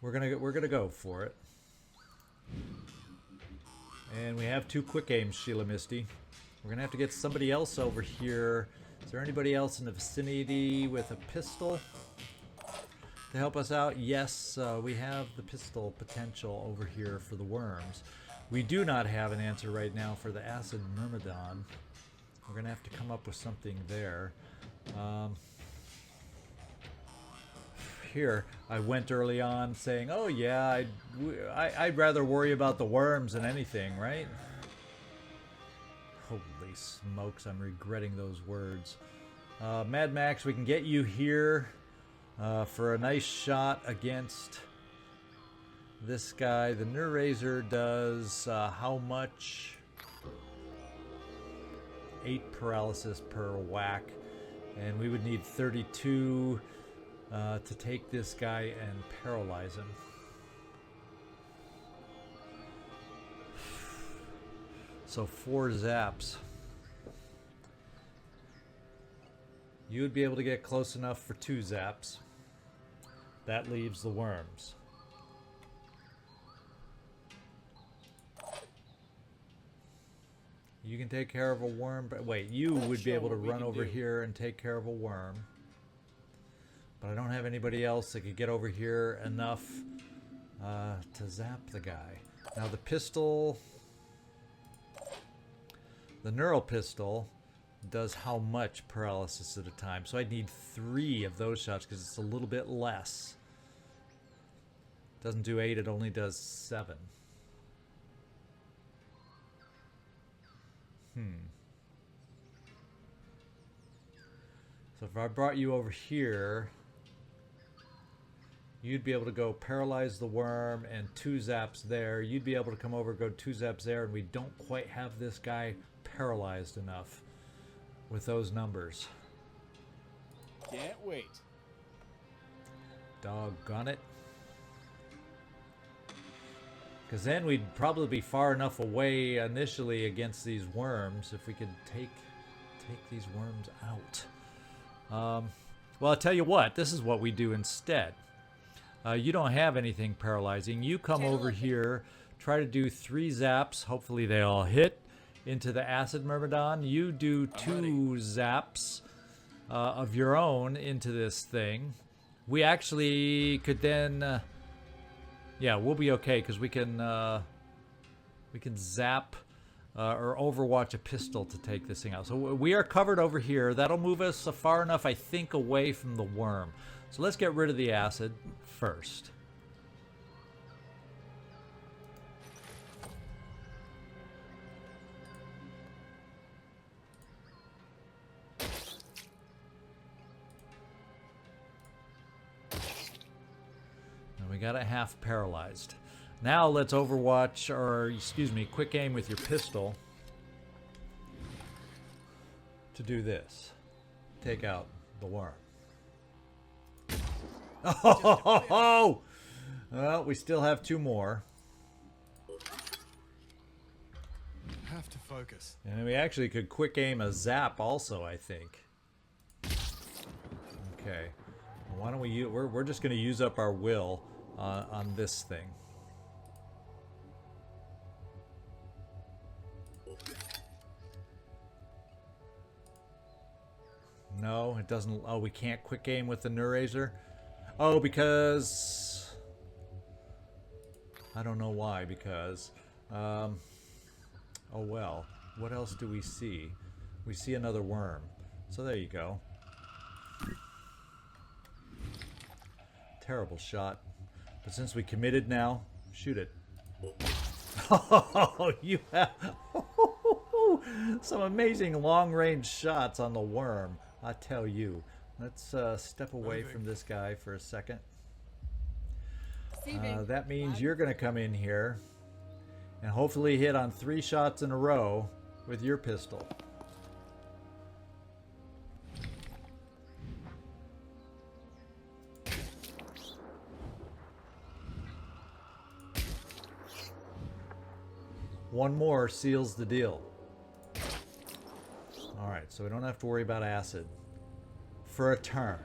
We're gonna go for it. And we have 2 quick aims, Sheila Misty. We're gonna have to get somebody else over here. Is there anybody else in the vicinity with a pistol to help us out? Yes, we have the pistol potential over here for the worms. We do not have an answer right now for the acid myrmidon. We're gonna have to come up with something there. Here, I went early on saying, oh yeah, I'd rather worry about the worms than anything, right? Holy smokes, I'm regretting those words. Mad Max, we can get you here for a nice shot against this guy. The Neurazer does how much? 8 paralysis per whack. And we would need 32 to take this guy and paralyze him. So 4 zaps. You would be able to get close enough for 2 zaps. That leaves the worms. You can take care of a worm, but wait, you would be able to run over here and take care of a worm. But I don't have anybody else that could get over here enough to zap the guy. Now the pistol, the neural pistol, does how much paralysis at a time? So I'd need 3 of those shots because it's a little bit less. It doesn't do 8, it only does 7. So if I brought you over here, you'd be able to go paralyze the worm and 2 zaps there. You'd be able to come over, go 2 zaps there, and we don't quite have this guy paralyzed enough with those numbers. Can't wait. Doggone it. Because then we'd probably be far enough away initially against these worms if we could take these worms out. Well, I'll tell you what. This is what we do instead. You don't have anything paralyzing. You come over here, try to do 3 zaps. Hopefully they all hit into the acid myrmidon. You do 2 zaps of your own into this thing. We actually could then... yeah, we'll be okay because we can zap or overwatch a pistol to take this thing out. So we are covered over here. That'll move us far enough, I think, away from the worm. So let's get rid of the acid first. And we got it half paralyzed. Now let's overwatch, or excuse me, quick aim with your pistol to do this. Take out the worm. Oh! Well, we still have 2 more. Have to focus. And we actually could quick aim a zap also, I think. Okay. Why don't we we're just going to use up our will on this thing. No, it doesn't. Oh, we can't quick aim with the Neurazer? Oh, because I don't know why, because oh well. What else do we see? We see another worm. So there you go. Terrible shot. But since we committed now, shoot it. Oh, you have some amazing long-range shots on the worm, I tell you. Let's step away from this guy for a second. That means you're going to come in here and hopefully hit on 3 shots in a row with your pistol. One more seals the deal. Alright, so we don't have to worry about acid for a turn.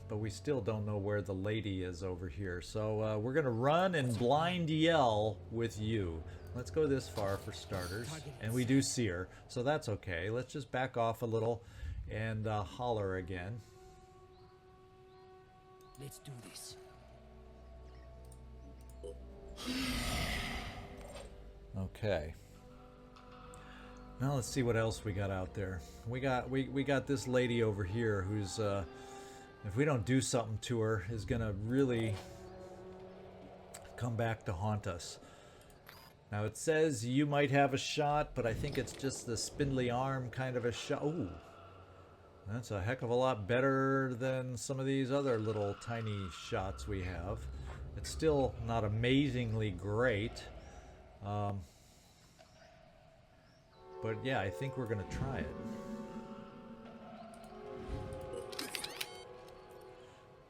But we still don't know where the lady is over here. So we're going to run and blind yell with you. Let's go this far for starters. And we do see her, so that's okay. Let's just back off a little and holler again. Let's do this. Okay. Now let's see what else we got out there. We got this lady over here who's if we don't do something to her, is gonna really come back to haunt us. Now it says you might have a shot, but I think it's just the spindly arm kind of a shot. Ooh, that's a heck of a lot better than some of these other little tiny shots we have. It's still not amazingly great. But yeah, I think we're gonna try it.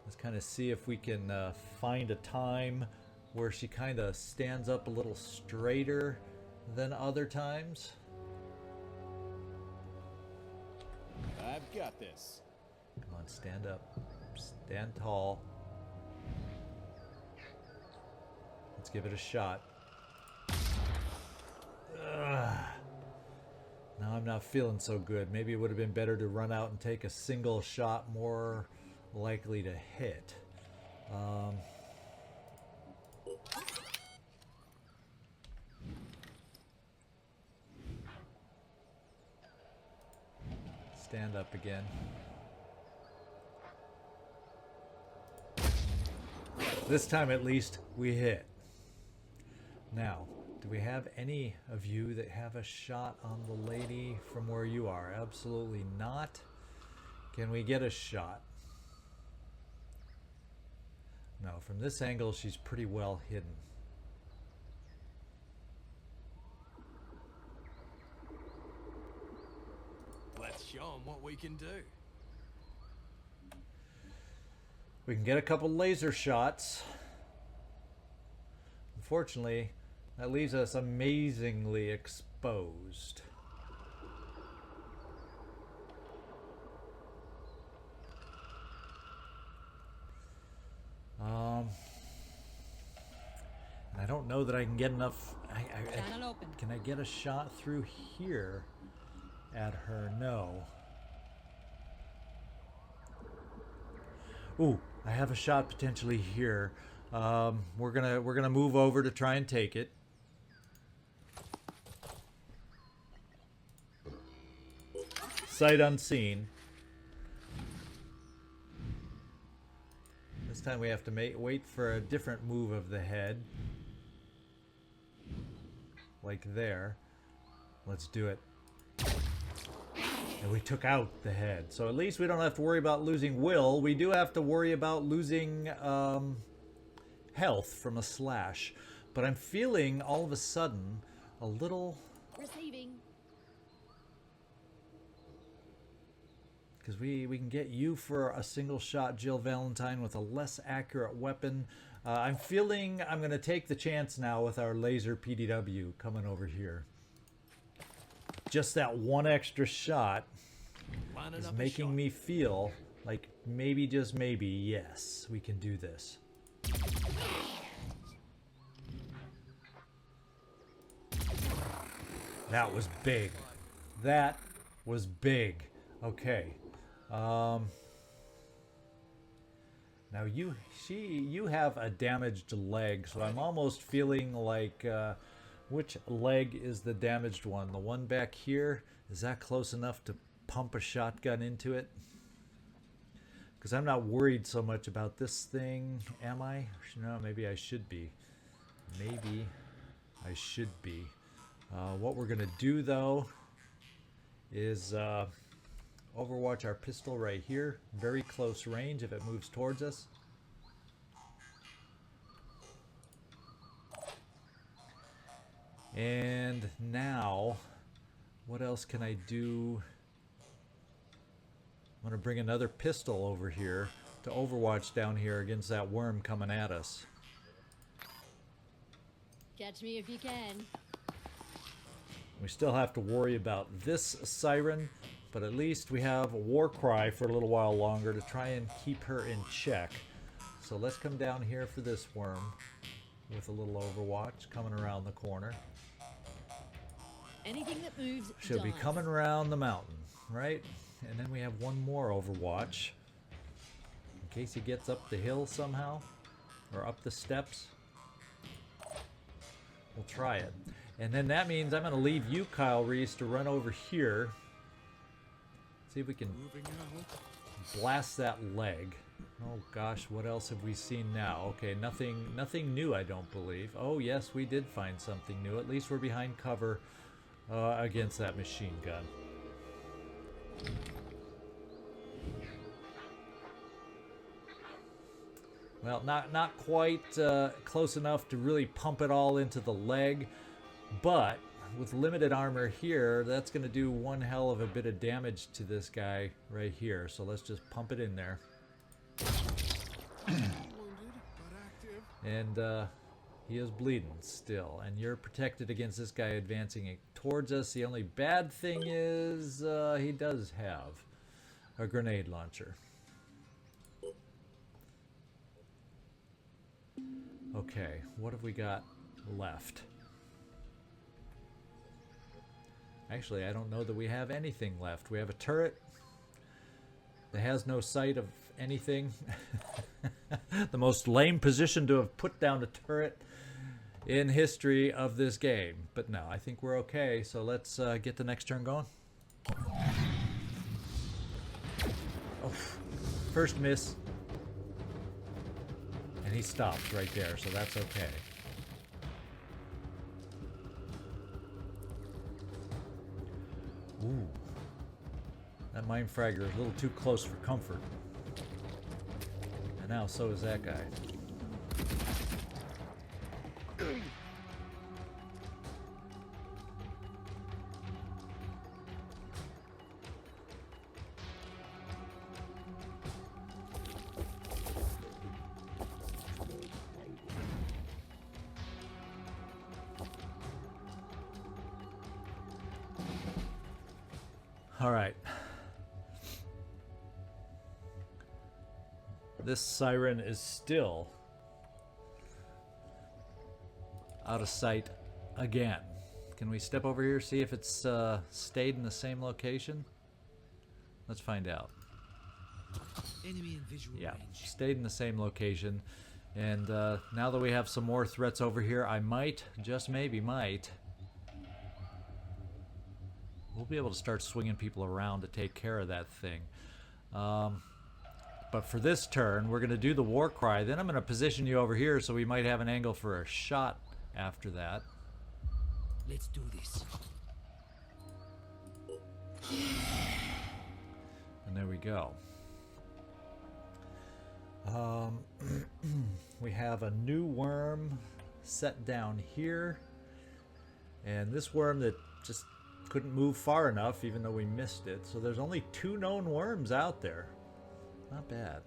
Let's kind of see if we can find a time where she kind of stands up a little straighter than other times. I've got this. Come on, stand up. Stand tall. Let's give it a shot. Ugh. Now I'm not feeling so good. Maybe it would have been better to run out and take a single shot, more likely to hit. Stand up again. This time at least we hit. Now, do we have any of you that have a shot on the lady from where you are? Absolutely not. Can we get a shot? No, from this angle she's pretty well hidden. Let's show them what we can do. We can get a couple laser shots. Unfortunately, that leaves us amazingly exposed. I don't know that I can get enough. Channel open. Can I get a shot through here at her? No. Ooh, I have a shot potentially here. We're gonna move over to try and take it. Sight unseen. This time we have to wait for a different move of the head. Like there. Let's do it. And we took out the head. So at least we don't have to worry about losing will. We do have to worry about losing health from a slash. But I'm feeling all of a sudden a little... Receiving. Because we can get you for a single shot, Jill Valentine, with a less accurate weapon. I'm feeling I'm going to take the chance now with our laser PDW coming over here. Just that one extra shot is making me feel like maybe, just maybe, yes, we can do this. That was big. That was big. Okay. Now you have a damaged leg, so I'm almost feeling like which leg is the damaged one? The one back here? Is that close enough to pump a shotgun into it? Because I'm not worried so much about this thing, am I? No, maybe I should be. Maybe I should be. What we're gonna do though is overwatch our pistol right here, very close range if it moves towards us. And now, what else can I do? I'm gonna bring another pistol over here to overwatch down here against that worm coming at us. Catch me if you can. We still have to worry about this siren, but at least we have a war cry for a little while longer to try and keep her in check. So let's come down here for this worm with a little overwatch coming around the corner. Anything that moves, She'll be coming around the mountain, right? And then we have one more overwatch in case he gets up the hill somehow or up the steps. We'll try it. And then that means I'm going to leave you, Kyle Reese, to run over here. See if we can blast that leg. Oh gosh, what else have we seen now? Okay, nothing new, I don't believe. Oh yes, we did find something new. At least we're behind cover against that machine gun. Well, not quite close enough to really pump it all into the leg, but with limited armor here, that's going to do one hell of a bit of damage to this guy right here. So let's just pump it in there. And he is bleeding still, and you're protected against this guy advancing towards us. The only bad thing is he does have a grenade launcher. Okay, what have we got left? Actually, I don't know that we have anything left. We have a turret that has no sight of anything. The most lame position to have put down a turret in history of this game. But no, I think we're okay. So let's get the next turn going. Oh, first miss. And he stops right there, so that's okay. Ooh. That mine fragger is a little too close for comfort. And now so is that guy. All right. This siren is still out of sight again. Can we step over here, see if it's stayed in the same location? Let's find out. Enemy in visual Yeah, range. stayed in the same location. And now that we have some more threats over here, I might, just maybe might, we'll be able to start swinging people around to take care of that thing. But for this turn, we're going to do the war cry. Then I'm going to position you over here so we might have an angle for a shot after that. Let's do this. And there we go. We have a new worm set down here. And this worm that just couldn't move far enough, even though we missed it. So there's only 2 known worms out there. Not bad.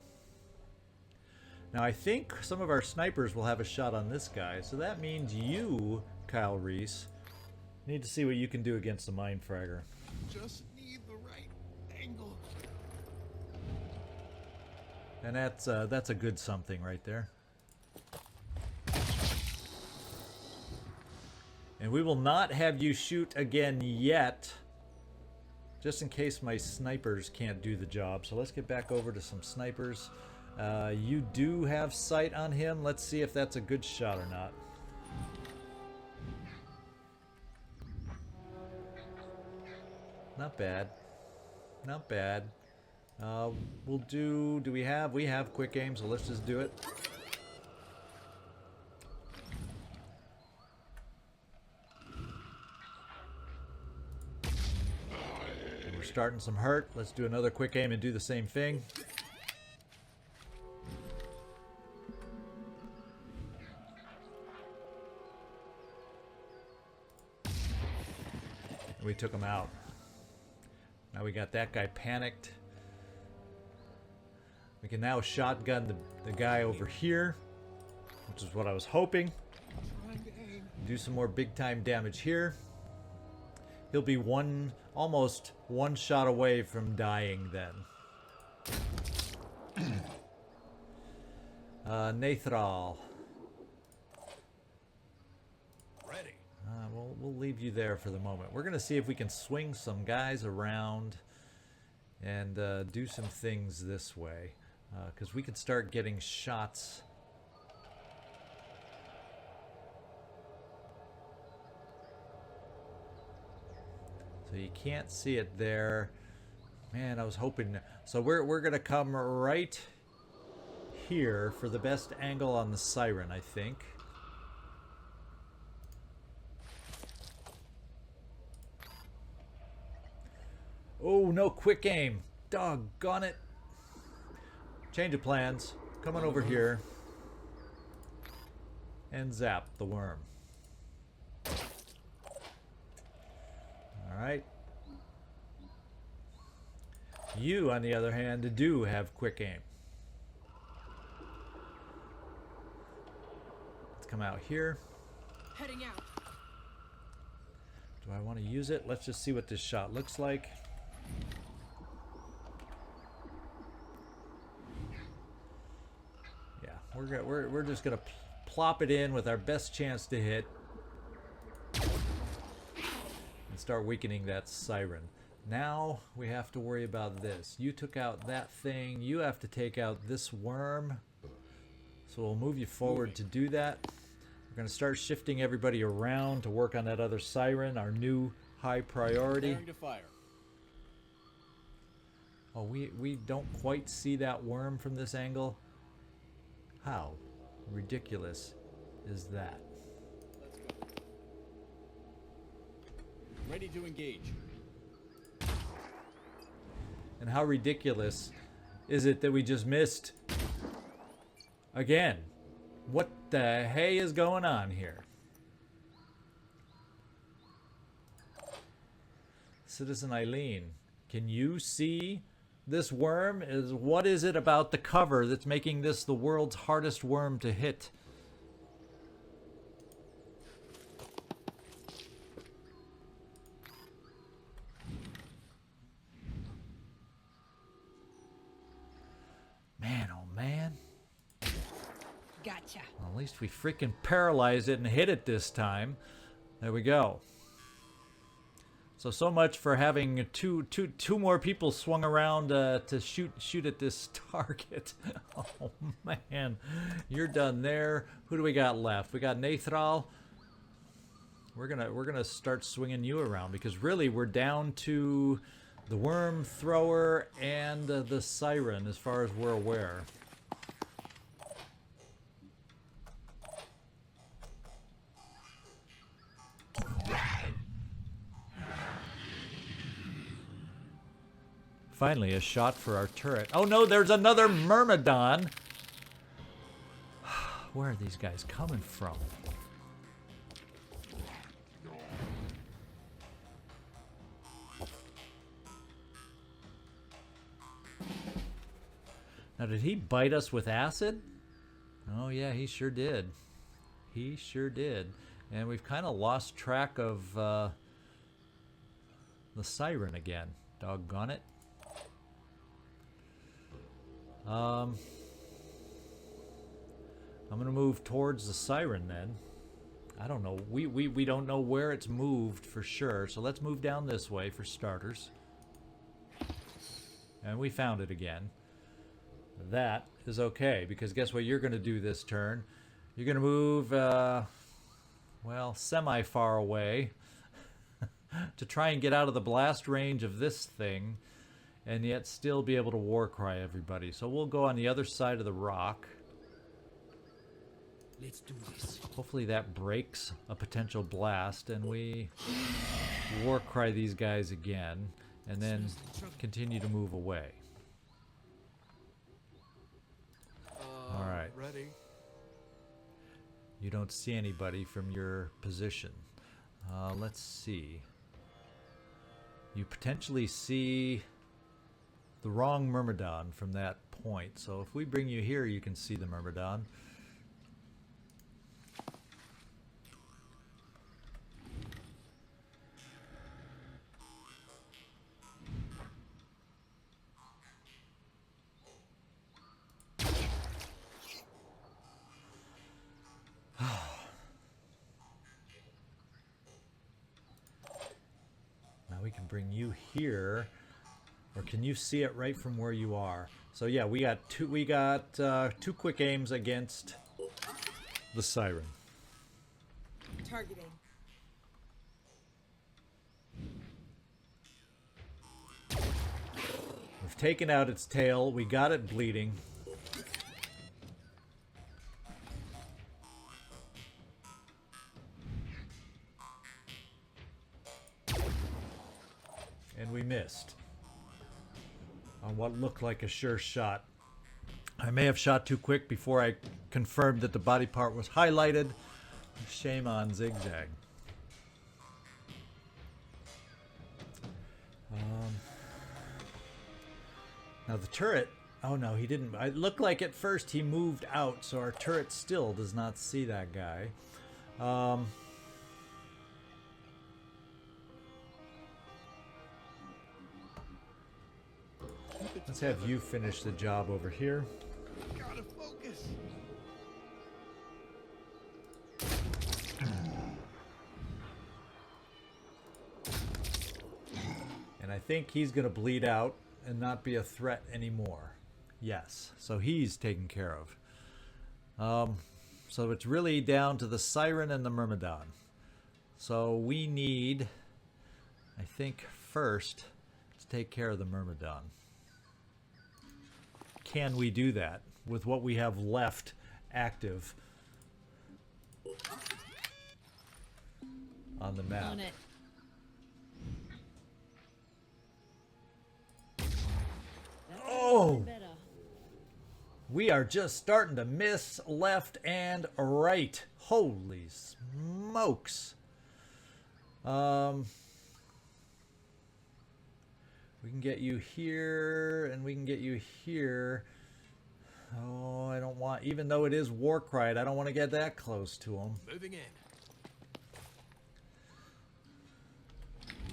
Now I think some of our snipers will have a shot on this guy. So that means you, Kyle Reese, need to see what you can do against the Mind Fragger. Just need the right angle. And that's a good something right there. And we will not have you shoot again yet, just in case my snipers can't do the job. So let's get back over to some snipers. You do have sight on him. Let's see if that's a good shot or not. Not bad. Not bad. We'll do we have quick aim, so let's just do it. We're starting some hurt. Let's do another quick aim and do the same thing. And we took him out. Now we got that guy panicked. We can now shotgun the guy over here, which is what I was hoping. Do some more big time damage here. He'll be almost one shot away from dying then. Nathrall. Ready. We'll leave you there for the moment. We're gonna see if we can swing some guys around and do some things this way, because we can start getting shots. So you can't see it there. Man, I was hoping. So we're gonna come right here for the best angle on the siren, I think. Oh, no quick aim. Doggone it. Change of plans. Come on over here. And zap the worm. Alright. You, on the other hand, do have quick aim. Let's come out here. Heading out. Do I want to use it? Let's just see what this shot looks like. Yeah, we're just gonna plop it in with our best chance to hit and start weakening that siren. Now we have to worry about this. You took out that thing. You have to take out this worm. So we'll move you forward to do that. We're gonna start shifting everybody around to work on that other siren, our new high priority. Preparing to fire. Oh, we don't quite see that worm from this angle. How ridiculous is that? Let's go. Ready to engage. And how ridiculous is it that we just missed again? What the hey is going on here? Citizen Eileen, can you see this worm? What is it about the cover that's making this the world's hardest worm to hit? Man, oh man. Gotcha. Well, at least we freaking paralyzed it and hit it this time. There we go. So much for having two more people swung around to shoot at this target. Oh man, you're done there. Who do we got left? We got Nathrall. We're gonna start swinging you around because really we're down to the worm thrower and the siren as far as we're aware. Finally, a shot for our turret. Oh no, there's another Myrmidon. Where are these guys coming from? Now, did he bite us with acid? Oh, yeah, he sure did. He sure did. And we've kind of lost track of the siren again. Doggone it. I'm going to move towards the siren then. I don't know. We don't know where it's moved for sure. So let's move down this way for starters. And we found it again. That is okay, because guess what you're going to do this turn? You're going to move, well, semi-far away to try and get out of the blast range of this thing and yet still be able to war cry everybody. So we'll go on the other side of the rock. Let's do this. Hopefully that breaks a potential blast and we war cry these guys again and then continue to move away. All right. Ready. You don't see anybody from your position. Let's see. You potentially see the wrong Myrmidon from that point. So if we bring you here, you can see the Myrmidon. We can bring you here, or can you see it right from where you are? So yeah, we got two quick aims against the siren. Targeting. We've taken out its tail. We got it bleeding. And we missed on what looked like a sure shot. I may have shot too quick before I confirmed that the body part was highlighted. Shame on ZigZag. Now the turret, oh no, he didn't. It looked like at first he moved out, so our turret still does not see that guy. Let's have you finish the job over here. Gotta focus. And I think he's going to bleed out and not be a threat anymore. Yes, so he's taken care of. So it's really down to the siren and the Myrmidon. So we need, I think, first to take care of the Myrmidon. Can we do that with what we have left active on the map? On it. Oh! Better. We are just starting to miss left and right. Holy smokes. We can get you here, and we can get you here. Oh, I don't want, even though it is war cried, I don't want to get that close to him. Moving in.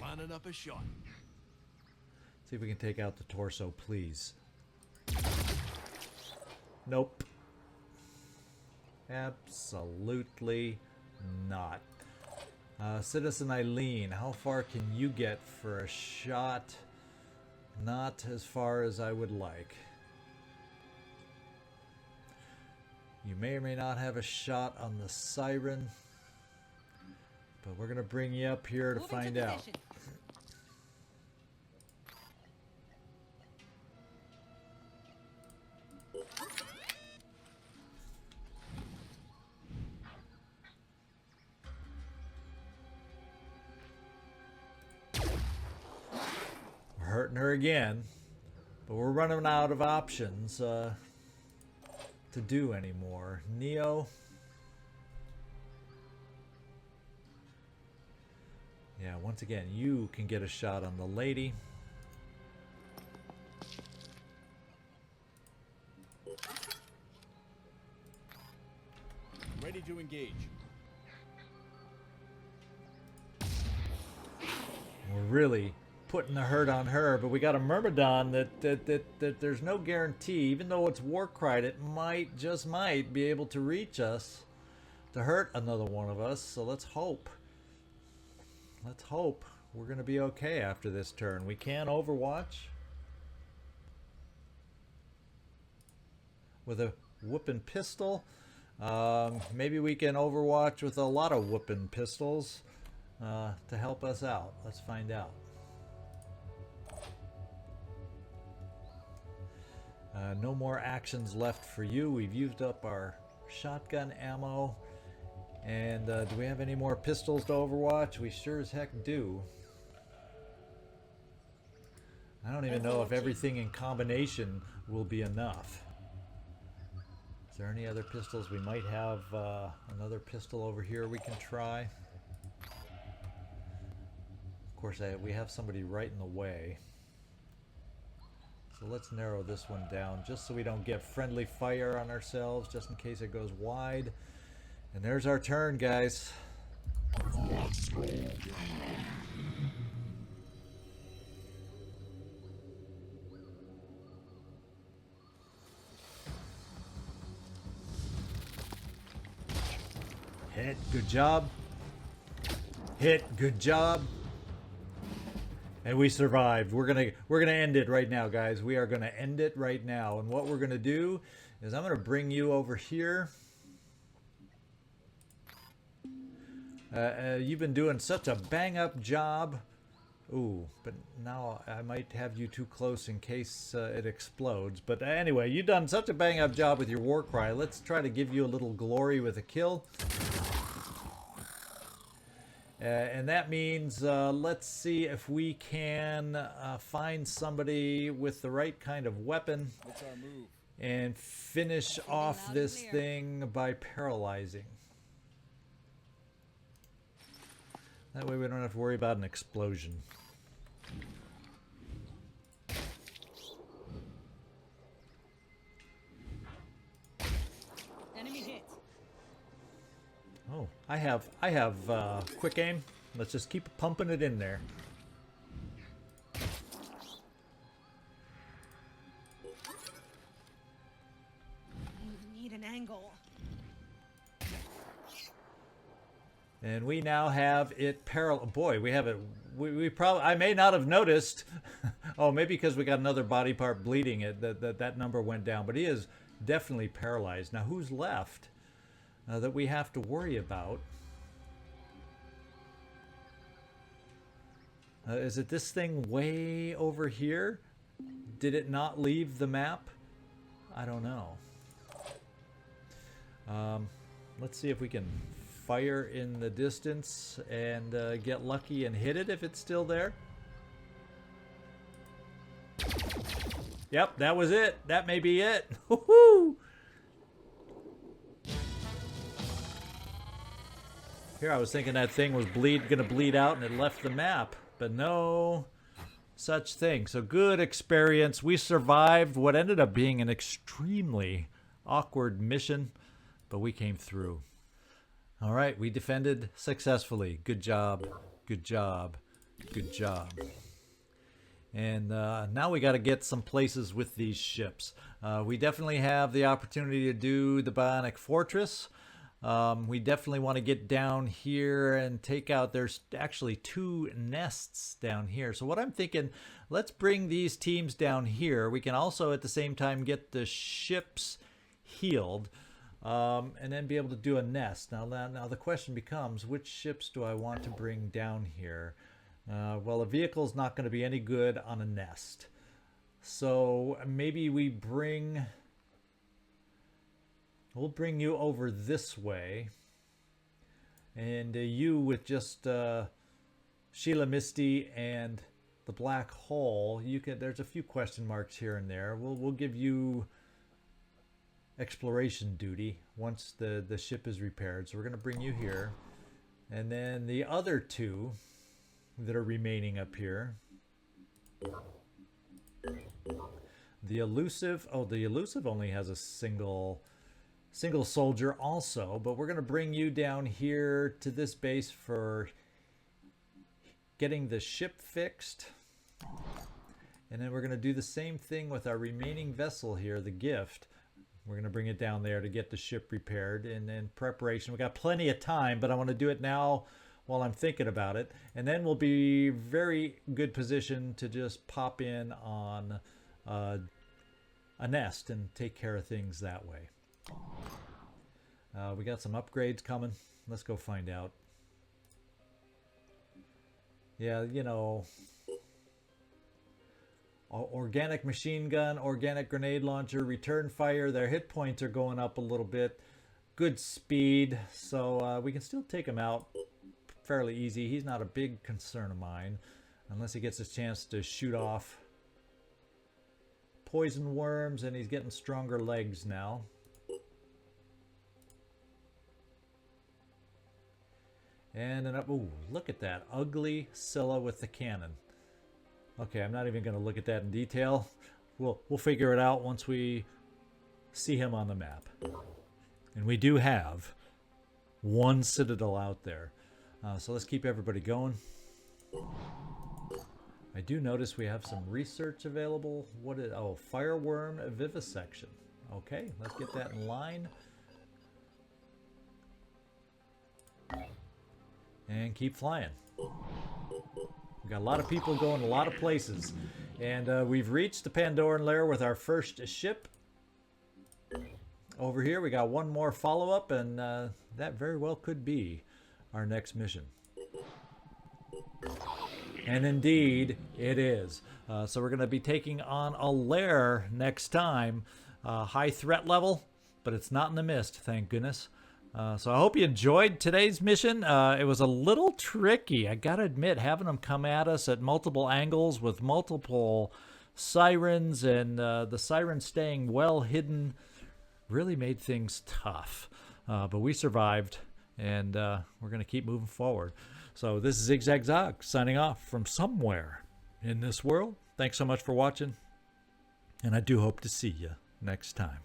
Lining up a shot. See if we can take out the torso, please. Nope. Absolutely not. Citizen Eileen, how far can you get for a shot? Not as far as I would like. You may or may not have a shot on the siren, but we're going to bring you up here to Moving find out. position. We're hurting her again, but we're running out of options. to do anymore. Neo. Yeah, once again, you can get a shot on the lady. Ready to engage. We're really putting the hurt on her, but we got a Myrmidon that there's no guarantee, even though it's Warcried, it might, just might, be able to reach us to hurt another one of us. So let's hope. Let's hope we're going to be okay after this turn. We can Overwatch with a whooping pistol. Maybe we can Overwatch with a lot of whooping pistols to help us out. Let's find out. No more actions left for you. We've used up our shotgun ammo. And do we have any more pistols to Overwatch? We sure as heck do. I don't even know if everything in combination will be enough. Is there any other pistols? We might have another pistol over here we can try. Of course, we have somebody right in the way. So let's narrow this one down just so we don't get friendly fire on ourselves, just in case it goes wide. And there's our turn, guys. Hit, good job. Hit, good job. And we survived. We're gonna end it right now, guys. We are gonna end it right now. And what we're gonna do is I'm gonna bring you over here. You've been doing such a bang-up job. Ooh, but now I might have you too close in case it explodes. But anyway, you've done such a bang-up job with your war cry. Let's try to give you a little glory with a kill. And that means let's see if we can find somebody with the right kind of weapon and finish off this thing by paralyzing. That way we don't have to worry about an explosion. Enemy hit. Oh, I have quick aim. Let's just keep pumping it in there. You need an angle. And we now have it parallel. Boy, we have it. We probably. I may not have noticed. Oh, maybe because we got another body part bleeding. That number went down. But he is definitely paralyzed. Now, who's left that we have to worry about? Is it this thing way over here? Did it not leave the map? I don't know. Let's see if we can fire in the distance and get lucky and hit it if it's still there. Yep, that was it. That may be it. Woohoo! Here I was thinking that thing was gonna bleed out and it left the map, but no such thing. So good experience. We survived what ended up being an extremely awkward mission, but we came through. All right, we defended successfully. Good job, good job, good job. And now we got to get some places with these ships. We definitely have the opportunity to do the Bionic Fortress. We definitely want to get down here and take out, there's actually 2 nests down here. So what I'm thinking, let's bring these teams down here. We can also at the same time get the ships healed. And then be able to do a nest. Now the question becomes, which ships do I want to bring down here? Well, a vehicle's not going to be any good on a nest. So maybe we'll bring you over this way. And you with just Sheila Misty and the black hole. There's a few question marks here and there. We'll give you exploration duty once the ship is repaired. So we're going to bring you here. And then the other two that are remaining up here. The elusive, oh, the elusive only has a single soldier also, but we're going to bring you down here to this base for getting the ship fixed. And then we're going to do the same thing with our remaining vessel here, the Gift. We're going to bring it down there to get the ship repaired and in preparation. We got plenty of time, but I want to do it now while I'm thinking about it. And then we'll be very good position to just pop in on a nest and take care of things that way. We got some upgrades coming. Let's go find out. Yeah, you know, organic machine gun, organic grenade launcher, return fire. Their hit points are going up a little bit. Good speed, so we can still take him out fairly easy. He's not a big concern of mine unless he gets a chance to shoot off poison worms, and he's getting stronger legs now. And an ooh, look at that ugly Scylla with the cannon. Okay, I'm not even going to look at that in detail. We'll figure it out once we see him on the map. And we do have one citadel out there. So let's keep everybody going. I do notice we have some research available. What is, oh, fireworm vivisection. Okay, let's get that in line. And keep flying. We've got a lot of people going a lot of places. And we've reached the Pandoran lair with our first ship. Over here we got one more follow-up, and that very well could be our next mission. And indeed, it is. So we're going to be taking on a lair next time. High threat level, but it's not in the mist, thank goodness. So I hope you enjoyed today's mission. It was a little tricky, I gotta admit, having them come at us at multiple angles with multiple sirens, and the sirens staying well hidden really made things tough. But we survived, and we're gonna keep moving forward. So this is ZigZagZog signing off from somewhere in this world. Thanks so much for watching, and I do hope to see you next time.